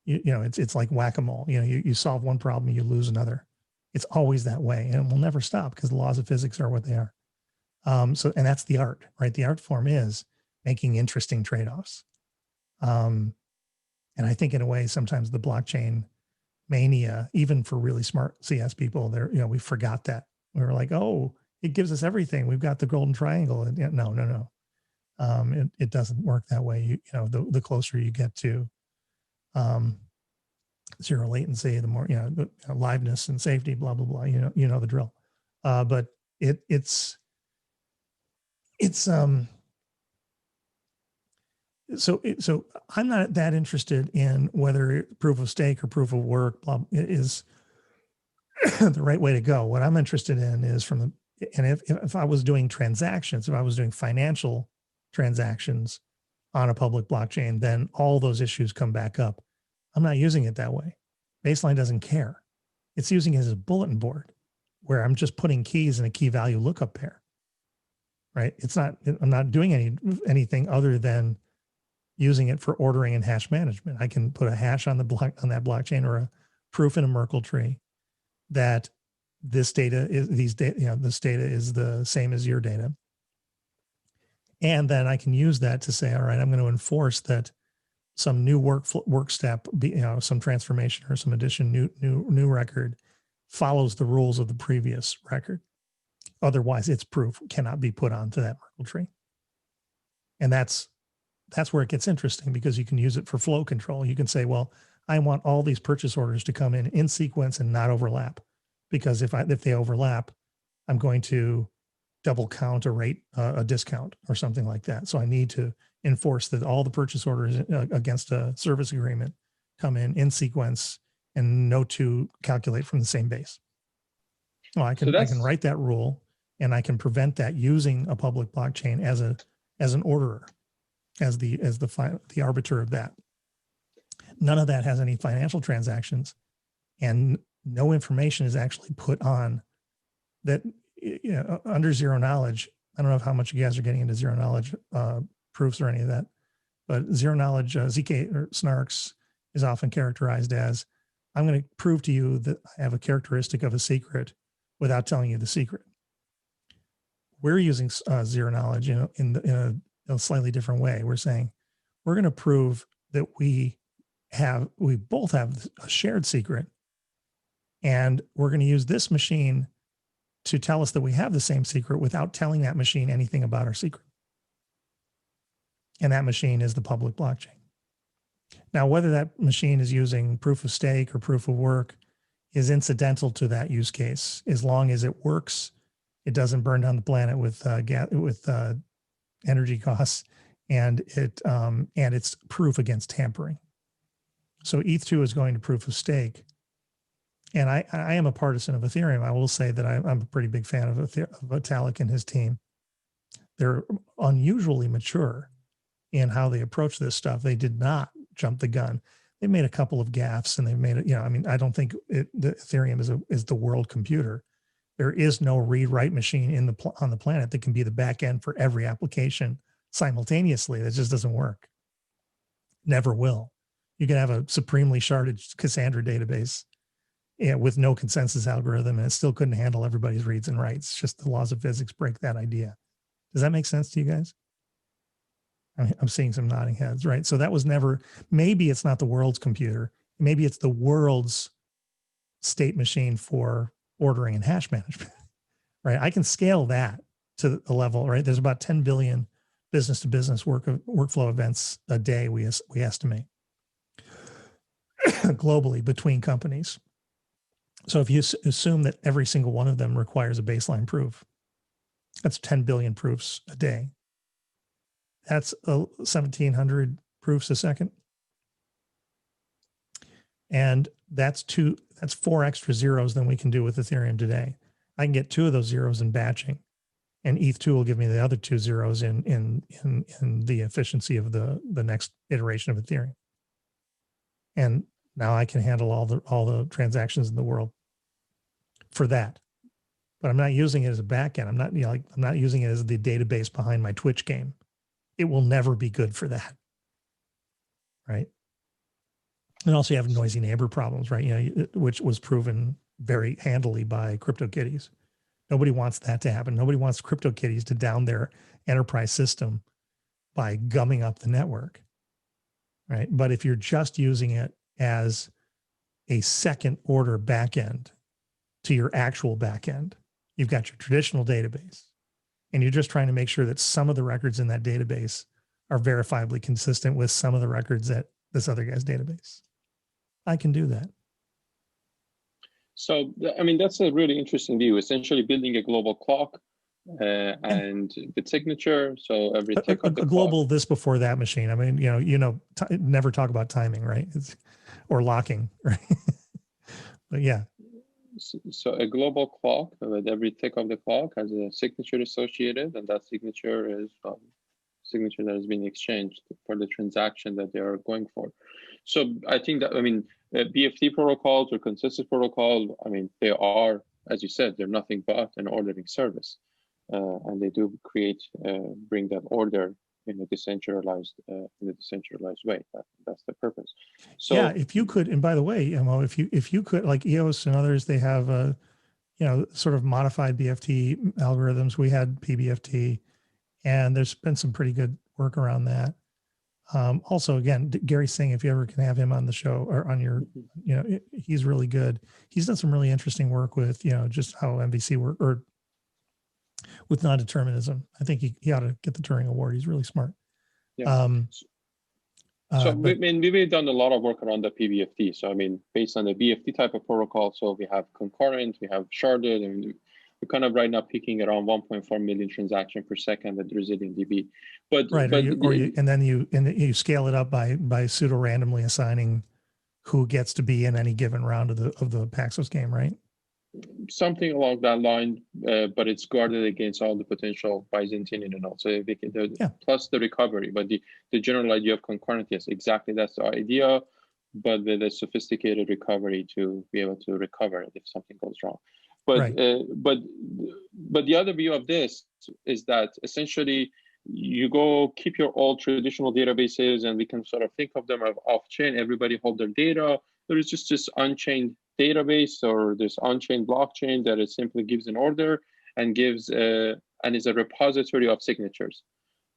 You know, it's like whack-a-mole. You know, you solve one problem, you lose another. It's always that way, and it will never stop because the laws of physics are what they are. And that's the art, right? The art form is making interesting trade-offs. And I think in a way, sometimes the blockchain mania, even for really smart CS people, we forgot that. We were like, oh, it gives us everything. We've got the golden triangle. And no. It doesn't work that way. The closer you get to zero latency, the more, liveness and safety, blah, blah, blah, the drill. But it's so I'm not that interested in whether proof of stake or proof of work is the right way to go. What I'm interested in is if I was doing transactions, if I was doing financial transactions on a public blockchain, then all those issues come back up. I'm not using it that way. Baseline doesn't care. It's using it as a bulletin board where I'm just putting keys in a key value lookup pair, right? I'm not doing anything other than using it for ordering and hash management. I can put a hash on that blockchain, or a proof in a Merkle tree that this data is this data is the same as your data. And then I can use that to say, all right, I'm going to enforce that some new work step, some transformation or some addition, new record follows the rules of the previous record. Otherwise, its proof cannot be put onto that Merkle tree. And that's where it gets interesting, because you can use it for flow control. You can say, well, I want all these purchase orders to come in sequence and not overlap, because if they overlap, I'm going to double count a discount or something like that. So I need to enforce that all the purchase orders against a service agreement come in sequence and no two calculate from the same base. Well, I can write that rule and I can prevent that using a public blockchain as an orderer, as the arbiter of that. None of that has any financial transactions, and no information is actually put on that, under zero knowledge. I don't know how much you guys are getting into zero knowledge proofs or any of that, but zero knowledge, ZK or SNARKs, is often characterized as, I'm going to prove to you that I have a characteristic of a secret without telling you the secret. We're using zero knowledge, in a slightly different way. We're saying we're going to prove that we both have a shared secret, and we're going to use this machine to tell us that we have the same secret without telling that machine anything about our secret. And that machine is the public blockchain. Now, whether that machine is using proof of stake or proof of work is incidental to that use case. As long as it works, it doesn't burn down the planet with energy costs, and it's proof against tampering. So ETH2 is going to proof of stake. And I am a partisan of Ethereum. I will say that I'm a pretty big fan of Vitalik and his team. They're unusually mature in how they approach this stuff. They did not jump the gun. They made a couple of gaffes, and they made it, I don't think the Ethereum is the world computer. There is no read-write machine on the planet that can be the back end for every application simultaneously. That just doesn't work. Never will. You can have a supremely sharded Cassandra database, with no consensus algorithm, and it still couldn't handle everybody's reads and writes. It's just the laws of physics break that idea. Does that make sense to you guys? I'm seeing some nodding heads, right? So that was never, maybe it's not the world's computer. Maybe it's the world's state machine for ordering and hash management, right? I can scale that to the level, right? There's about 10 billion business to business workflow events a day, we estimate globally between companies. So if you assume that every single one of them requires a baseline proof, that's 10 billion proofs a day. That's 1,700 proofs a second. And that's 4 extra zeros than we can do with Ethereum today. I can get 2 of those zeros in batching, and ETH2 will give me the other 2 zeros in the efficiency of the next iteration of Ethereum. And now I can handle all the transactions in the world for that. But I'm not using it as a backend. I'm not using it as the database behind my Twitch game. It will never be good for that, right? And also you have noisy neighbor problems, right? Which was proven very handily by CryptoKitties. Nobody wants that to happen. Nobody wants CryptoKitties to down their enterprise system by gumming up the network, right? But if you're just using it as a second order backend to your actual backend, you've got your traditional database, and you're just trying to make sure that some of the records in that database are verifiably consistent with some of the records at this other guy's database. I can do that. So, that's a really interesting view, essentially building a global clock and the signature. So every tick of the global clock. This before that machine. Never talk about timing, right? Or locking, right? But yeah. So a global clock with every tick of the clock has a signature associated, and that signature is signature that has been exchanged for the transaction that they are going for. So I think that, BFT protocols or ConsenSys protocol, they are, as you said, they're nothing but an ordering service. And they do bring that order in a decentralized way. That's the purpose. So yeah, if you could, and by the way, if you could, like EOS and others, they have sort of modified BFT algorithms. We had PBFT, and there's been some pretty good work around that. Also, again, Gary Singh, if you ever can have him on the show or on your, he's really good. He's done some really interesting work with, just how MVC work or with non-determinism. I think he ought to get the Turing Award. He's really smart. Yeah. We've done a lot of work around the PBFT. So, based on the BFT type of protocol, so we have concurrent, we have sharded, and we're kind of right now peaking around 1.4 million transactions per second with resilient DB. But right, and then you scale it up by pseudo randomly assigning who gets to be in any given round of the Paxos game, right? something along that line, but it's guarded against all the potential Byzantine and also plus the recovery. But the general idea of concurrent, yes, exactly, that's the idea, but with a sophisticated recovery to be able to recover it if something goes wrong. But but the other view of this is that essentially you go keep your old traditional databases, and we can sort of think of them as off-chain. Everybody hold their data. There is just this unchained database or this on-chain blockchain that it simply gives an order and gives and is a repository of signatures.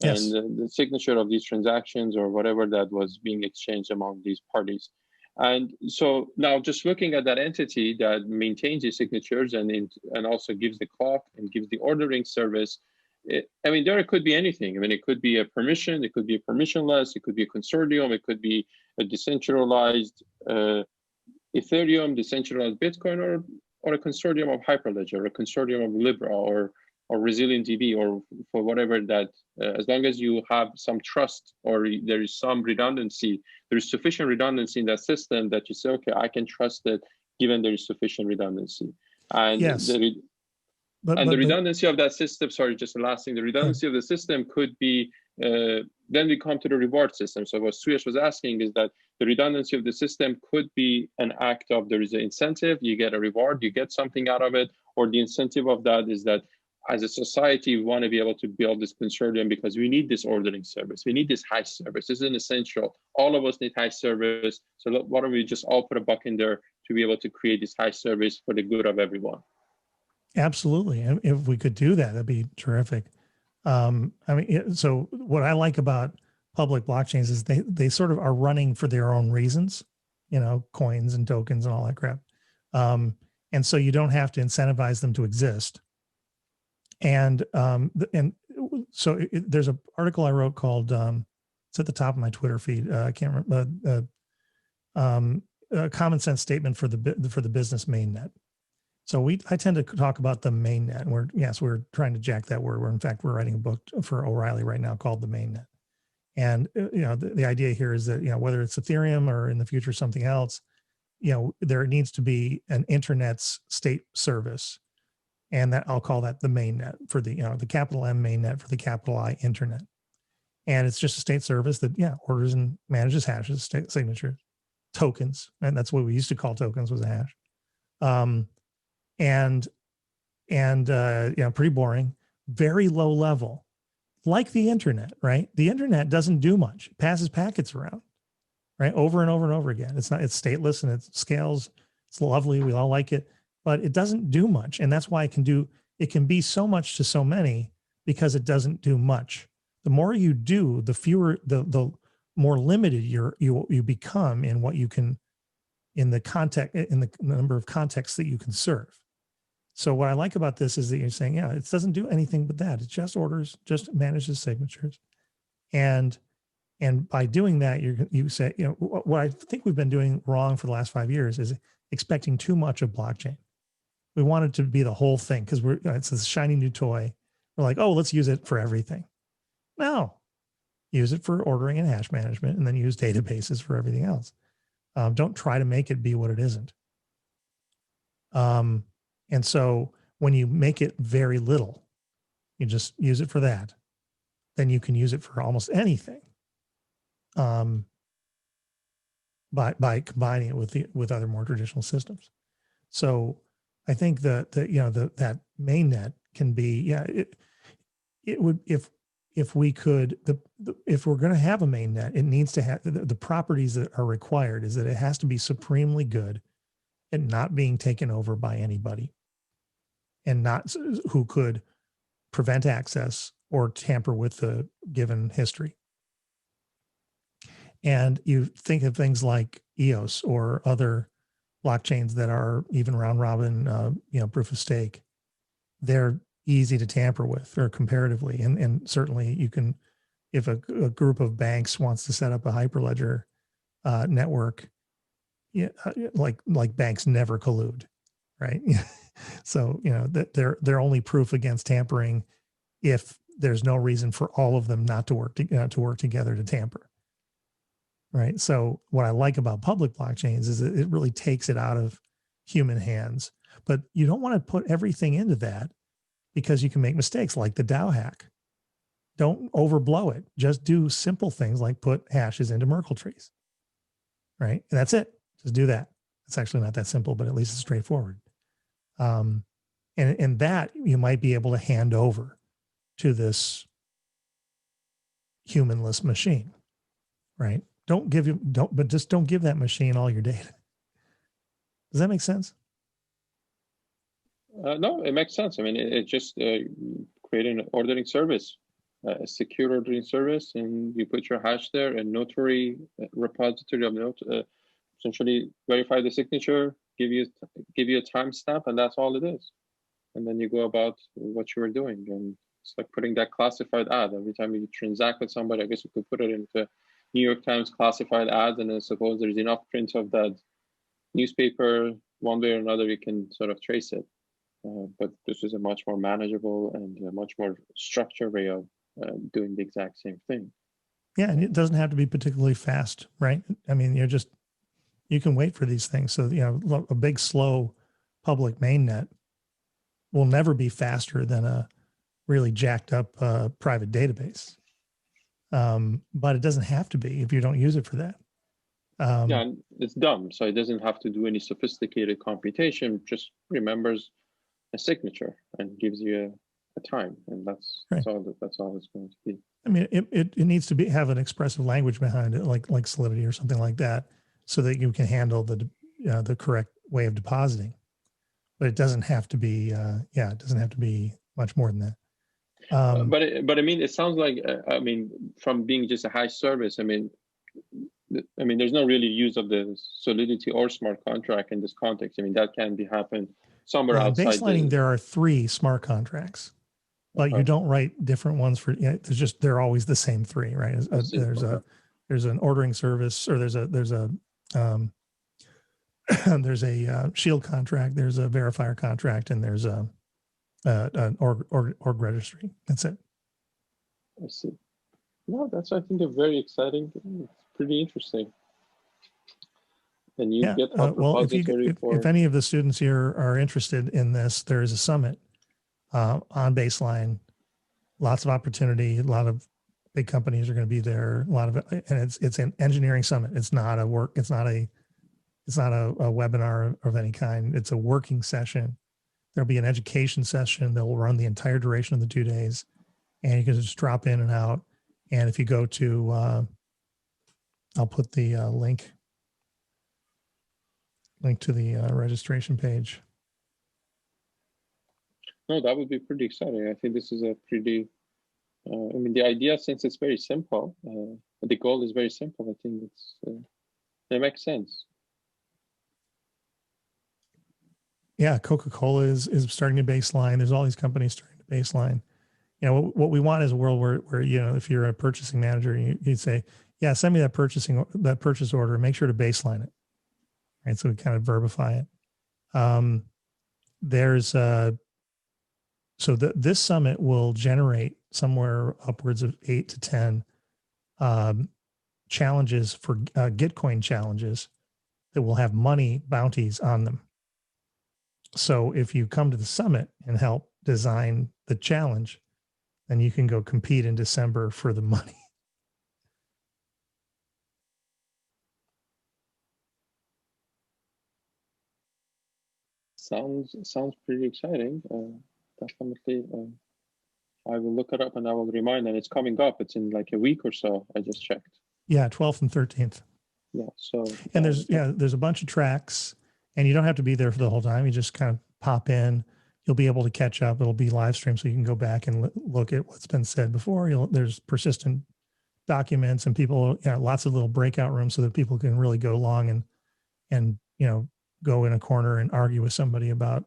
Yes. And the signature of these transactions or whatever that was being exchanged among these parties. And so now just looking at that entity that maintains these signatures and also gives the clock and gives the ordering service, I mean, there could be anything. I mean, it could be a permission, it could be a permissionless, it could be a consortium, it could be a decentralized Ethereum, decentralized Bitcoin, or a consortium of Hyperledger, a consortium of Libra, or ResilientDB, or for whatever that, as long as you have some trust or there is some redundancy, there is sufficient redundancy in that system that you say, okay, I can trust it given there is sufficient redundancy. And yes. the redundancy of that system, sorry, just the last thing, the redundancy of the system could be, then we come to the reward system. So what Suyash was asking is that the redundancy of the system could be an act of there is an incentive, you get a reward, you get something out of it, or the incentive of that is that as a society, we want to be able to build this consortium because we need this ordering service. We need this hash service. This is an essential. All of us need hash service. So why don't we just all put a buck in there to be able to create this hash service for the good of everyone? Absolutely. And if we could do that, that'd be terrific. I mean, so what I like about public blockchains is they sort of are running for their own reasons, you know, coins and tokens and all that crap. And so you don't have to incentivize them to exist. And so there's an article I wrote called, it's at the top of my Twitter feed. I can't remember, a common sense statement for the business mainnet. So I tend to talk about the mainnet, and we're trying to jack that word. We're writing a book for O'Reilly right now called The Mainnet. And you know, the idea here is that, you know, whether it's Ethereum or in the future something else, you know, there needs to be an internet's state service, and that I'll call that the mainnet for the, you know, the capital M mainnet for the capital I internet. And it's just a state service that orders and manages hashes, state signatures, tokens, and that's what we used to call tokens, was a hash. Pretty boring, very low level, like the internet, right? The internet doesn't do much. It passes packets around, right? Over and over and over again. It's stateless and it scales. It's lovely. We all like it, but it doesn't do much. And that's why it can be so much to so many, because it doesn't do much. The more you do, the fewer, the more limited you become in what you can, in the number of contexts that you can serve. So what I like about this is that you're saying, it doesn't do anything but that. It just orders, just manages signatures. And by doing that, you say, you know, what I think we've been doing wrong for the last 5 years is expecting too much of blockchain. We want it to be the whole thing because it's this shiny new toy. We're like, oh, let's use it for everything. No, use it for ordering and hash management, and then use databases for everything else. Don't try to make it be what it isn't. And so when you make it very little, you just use it for that, then you can use it for almost anything. By combining it with other more traditional systems. So I think that that mainnet can be, it would, if we could, if we're going to have a mainnet, it needs to have the properties that are required is that it has to be supremely good and not being taken over by anybody, and not who could prevent access or tamper with the given history. And you think of things like EOS or other blockchains that are even round robin, proof of stake. They're easy to tamper with, or comparatively, and certainly you can, if a group of banks wants to set up a Hyperledger network, like banks never collude, right? So that they're only proof against tampering if there's no reason for all of them not to work together to tamper, right? So what I like about public blockchains is that it really takes it out of human hands. But you don't want to put everything into that because you can make mistakes like the DAO hack. Don't overblow it. Just do simple things like put hashes into Merkle trees, right? And that's it. Just do that. It's actually not that simple, but at least it's straightforward. And that you might be able to hand over to this humanless machine, right? But just don't give that machine all your data. Does that make sense? No, it makes sense. I mean, it just create an ordering service, a secure ordering service, and you put your hash there, a notary repository of note, essentially verify the signature, give you a timestamp, and that's all it is. And then you go about what you were doing. And it's like putting that classified ad. Every time you transact with somebody, I guess you could put it into New York Times classified ads, and then suppose there's enough print of that newspaper, one way or another, you can sort of trace it. But this is a much more manageable and a much more structured way of doing the exact same thing. Yeah, and it doesn't have to be particularly fast, right? I mean, you can wait for these things. So, a big, slow public mainnet will never be faster than a really jacked up private database. But it doesn't have to be if you don't use it for that. Yeah, and it's dumb. So it doesn't have to do any sophisticated computation, just remembers a signature and gives you a time. And that's all it's going to be. I mean, it needs to have an expressive language behind it, like Solidity or something like that, so that you can handle the correct way of depositing. But it doesn't have to be, it doesn't have to be much more than that. But I mean, it sounds like, from being just a hash service, I mean, there's no really use of the Solidity or smart contract in this context. I mean, that can happen somewhere outside. Baselining, there are 3 smart contracts, but you don't write different ones for. They're always the same 3, right? There's an ordering service, or there's a there's a shield contract, there's a verifier contract, and there's an org registry. That's it. I see. No, that's, I think, a very exciting thing. It's pretty interesting. And you get a repository if any of the students here are interested in this, there is a summit on Baseline. Lots of opportunity. A lot of big companies are going to be there. And it's an engineering summit. It's not a webinar of any kind. It's a working session. There'll be an education session that will run the entire duration of the 2 days, and you can just drop in and out. And if you go to, I'll put the link to the registration page. No, that would be pretty exciting. I think this is a pretty, the idea, since it's very simple, the goal is very simple. I think it makes sense. Yeah, Coca-Cola is starting to baseline. There's all these companies starting to baseline. What we want is a world where if you're a purchasing manager, you'd say, yeah, send me that purchase order. Make sure to baseline it, right? So we kind of verbify it. This summit will generate somewhere upwards of 8 to 10 challenges for Gitcoin challenges that will have money bounties on them. So if you come to the summit and help design the challenge, then you can go compete in December for the money. Sounds pretty exciting. Definitely. I will look it up and I will remind. And it's coming up. It's in like a week or so. I just checked. Yeah, 12th and 13th. Yeah. So. And there's a bunch of tracks, and you don't have to be there for the whole time. You just kind of pop in. You'll be able to catch up. It'll be live stream, so you can go back and look at what's been said before. There's persistent documents, and people, lots of little breakout rooms so that people can really go along and go in a corner and argue with somebody about,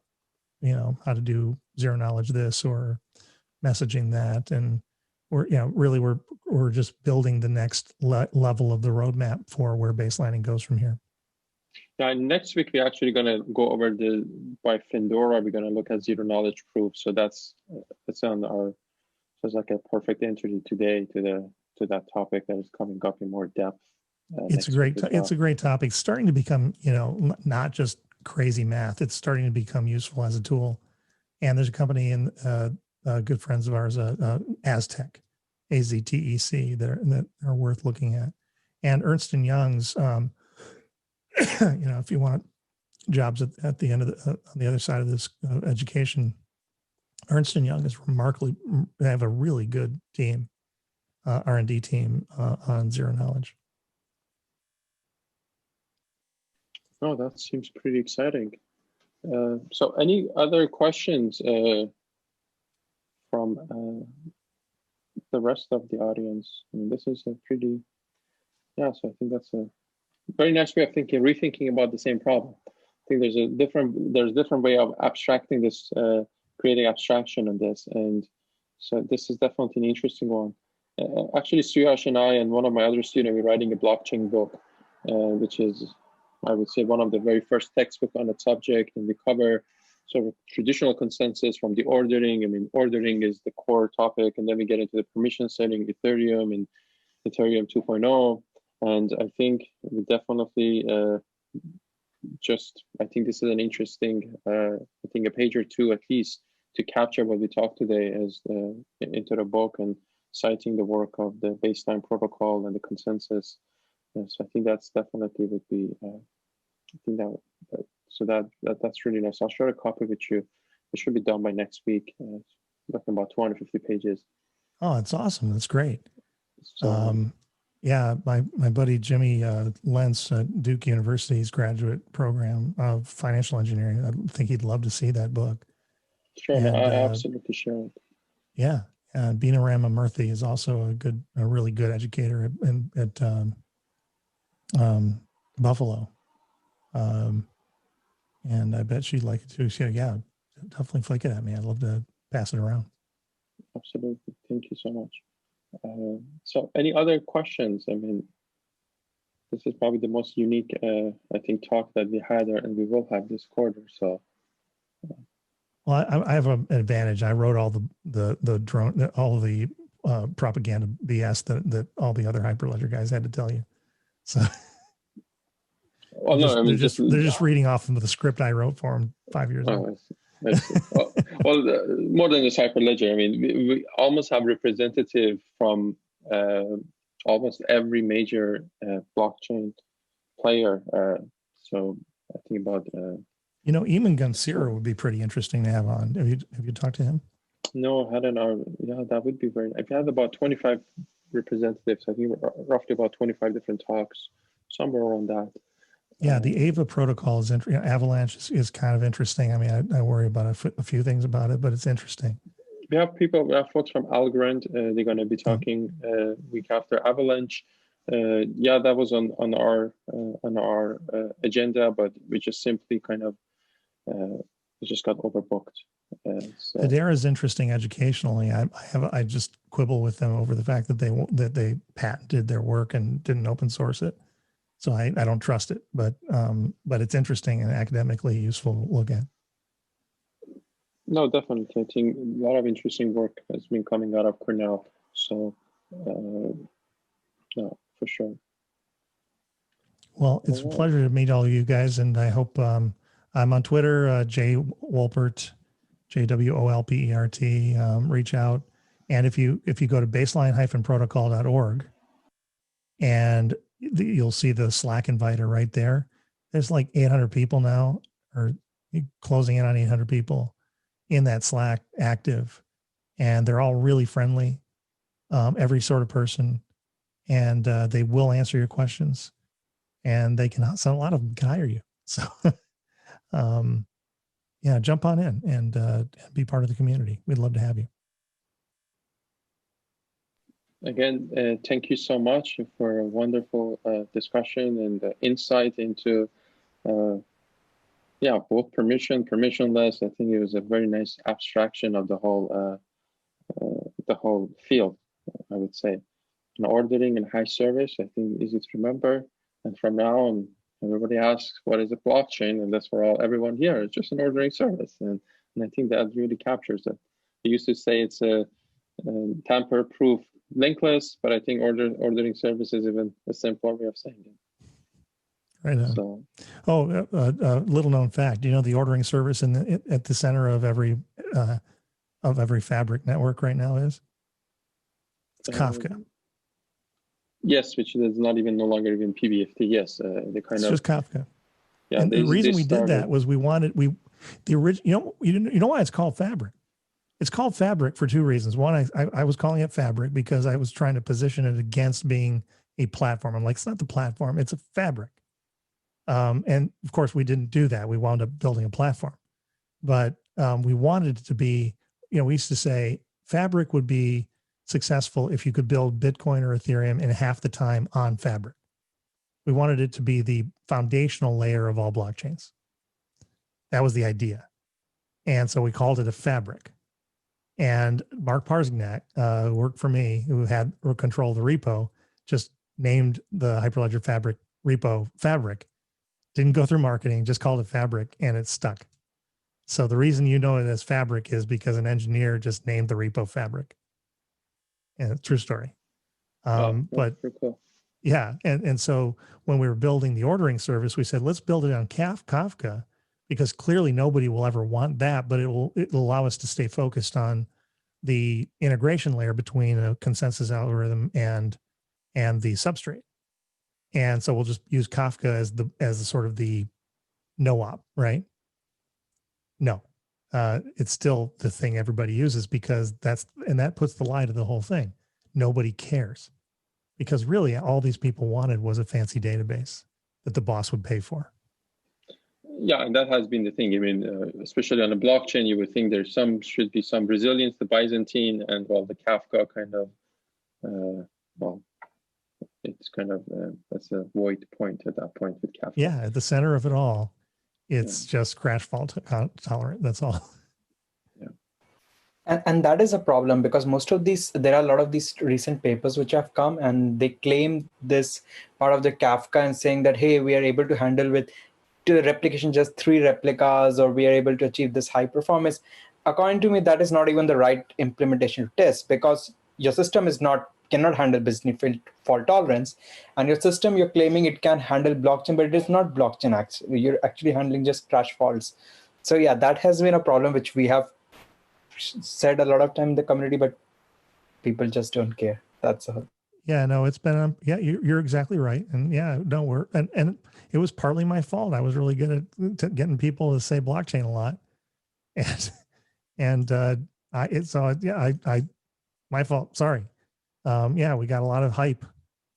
how to do zero knowledge this or messaging that. And we're just building the next level of the roadmap for where baselining goes from here. Now, next week, we're actually going to go over by Findora, we're going to look at zero knowledge proof. So that's on our, so it's like a perfect entry today to that topic that is coming up in more depth. It's a great topic. It's starting to become, not just crazy math. It's starting to become useful as a tool. And there's a company in good friends of ours, Aztec, AZTEC, that are worth looking at. And Ernst and Young's, if you want jobs at the end of on the other side of this education, Ernst and Young is remarkably, they have a really good team, R&D team on zero knowledge. Oh, that seems pretty exciting. So any other questions from the rest of the audience? I mean, this is a pretty, so I think that's a very nice way of rethinking about the same problem. I think there's a different way of abstracting this, creating abstraction on this. And so this is definitely an interesting one. Actually, Suyash and I and one of my other students, we're writing a blockchain book, which is, I would say, one of the very first textbook on the subject, and we cover sort of traditional consensus from the ordering. I mean, ordering is the core topic, and then we get into the permission setting, Ethereum and Ethereum 2.0. And I think we definitely I think this is an interesting, I think a page or two at least to capture what we talked today as into the book and citing the work of the baseline protocol and the consensus. So I think that's definitely would be, I think that, so that's really nice. I'll share a copy with you. It should be done by next week. Looking about 250 pages. Oh, that's awesome. That's great. So, yeah, my buddy Jimmy Lentz at Duke University's graduate program of financial engineering, I think he'd love to see that book. sure, And, I absolutely share it. Yeah, Bina Ramamurthy is also a really good educator at Buffalo, and I bet she'd like it too. So yeah, definitely flick it at me. I'd love to pass it around. Absolutely, thank you so much. So any other questions? I mean, this is probably the most unique, I think, talk that we had and we will have this quarter. So, well, I have an advantage. I wrote all the drone, all of the propaganda BS that all the other Hyperledger guys had to tell you. So, well, no, I mean, they're just reading off of the script I wrote for them 5 years ago. I see. Well, more than just Hyperledger. I mean, we almost have representative from almost every major blockchain player. So I think about. Eamon Gunsira would be pretty interesting to have on. Have you talked to him? No, I hadn't. Yeah, that would be very. I've had about 25 representatives. I think roughly about 25 different talks, somewhere around that. Yeah, the AVA protocol is interesting. Avalanche is kind of interesting. I mean, I worry about a few things about it, but it's interesting. We have folks from Algorand. They're going to be talking week after Avalanche. Yeah, that was on our agenda, but we just simply kind of we just got overbooked. So. Hedera is interesting educationally. I just quibble with them over the fact that they patented their work and didn't open source it. So I don't trust it, but it's interesting and academically useful to look at. No, definitely. I think a lot of interesting work has been coming out of Cornell. So, no, for sure. Well, it's a pleasure to meet all of you guys, and I hope I'm on Twitter, J Wolpert, JWOLPERT. Reach out, and if you go to baseline-protocol.org, and you'll see the Slack inviter right there. There's like 800 people now, or closing in on 800 people in that Slack active, and they're all really friendly, every sort of person, and they will answer your questions, and a lot of them can hire you. So, yeah, jump on in and be part of the community. We'd love to have you. Again, thank you so much for a wonderful discussion and insight into, both permissionless. I think it was a very nice abstraction of the whole field, I would say. And ordering and high service, I think, easy to remember. And from now on, everybody asks, what is a blockchain? And that's for everyone here. It's just an ordering service. And I think that really captures it. I used to say it's a tamper-proof linkless, but I think ordering service is even a simpler way of saying it. Right on. So, Little known fact. You know the ordering service at the center of every Fabric network right now is? It's Kafka. Yes, which is not even no longer even PBFT. Yes, It's just Kafka. Yeah, and the reason we did that was the original. You know why it's called Fabric? It's called Fabric for two reasons. One, I was calling it Fabric because I was trying to position it against being a platform. I'm like, it's not the platform, it's a fabric. And of course, we didn't do that. We wound up building a platform, but we wanted it to be. We used to say Fabric would be successful if you could build Bitcoin or Ethereum in half the time on Fabric. We wanted it to be the foundational layer of all blockchains. That was the idea. And so we called it a fabric. And Mark Parsignac, who worked for me, who had control of the repo, just named the Hyperledger Fabric repo Fabric. Didn't go through marketing, just called it Fabric, and it stuck. So the reason you know it as Fabric is because an engineer just named the repo Fabric. And true story. But cool. yeah, and so when we were building the ordering service, we said, let's build it on Kafka, because clearly nobody will ever want that, but it'll allow us to stay focused on the integration layer between a consensus algorithm and the substrate. And so we'll just use Kafka as the sort of the no-op, right? No, it's still the thing everybody uses because that puts the lie to the whole thing. Nobody cares. Because really, all these people wanted was a fancy database that the boss would pay for. Yeah, and that has been the thing. I mean, especially on a blockchain, you would think there should be some resilience, the Byzantine, and the Kafka kind of, it's kind of, that's a void point at that point with Kafka. Yeah, at the center of it all, it's just crash fault tolerant. That's all. And that is a problem because there are a lot of these recent papers which have come and they claim this part of the Kafka and saying that, hey, we are able to handle with replication just 3 replicas, or we are able to achieve this high performance. According to me, that is not even the right implementation to test because your system cannot handle business fault tolerance, and your system, you're claiming it can handle blockchain, but it is not blockchain. Actually, you're actually handling just crash faults. So yeah, that has been a problem which we have said a lot of time in the community, but people just don't care. That's all. Yeah, no, it's been you're exactly right, and and it was partly my fault. I was really good at getting people to say blockchain a lot, my fault. Sorry. We got a lot of hype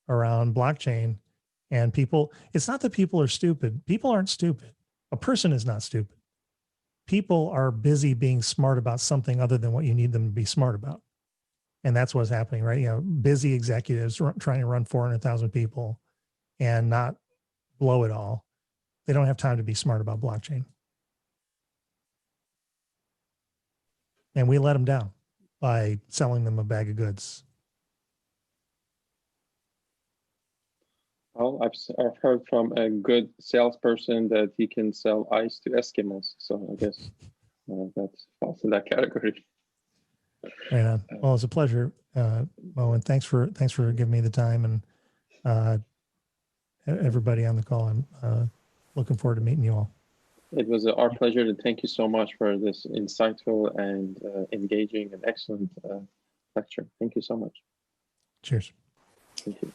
around blockchain, and people. It's not that people are stupid. People aren't stupid. A person is not stupid. People are busy being smart about something other than what you need them to be smart about. And that's what's happening, right? Busy executives trying to run 400,000 people and not blow it all. They don't have time to be smart about blockchain. And we let them down by selling them a bag of goods. Well, I've heard from a good salesperson that he can sell ice to Eskimos. So I guess that falls in that category. Right on. Well, it's a pleasure, Mo, and thanks for giving me the time, and everybody on the call. I'm looking forward to meeting you all. It was our pleasure, and thank you so much for this insightful and engaging and excellent lecture. Thank you so much. Cheers. Thank you.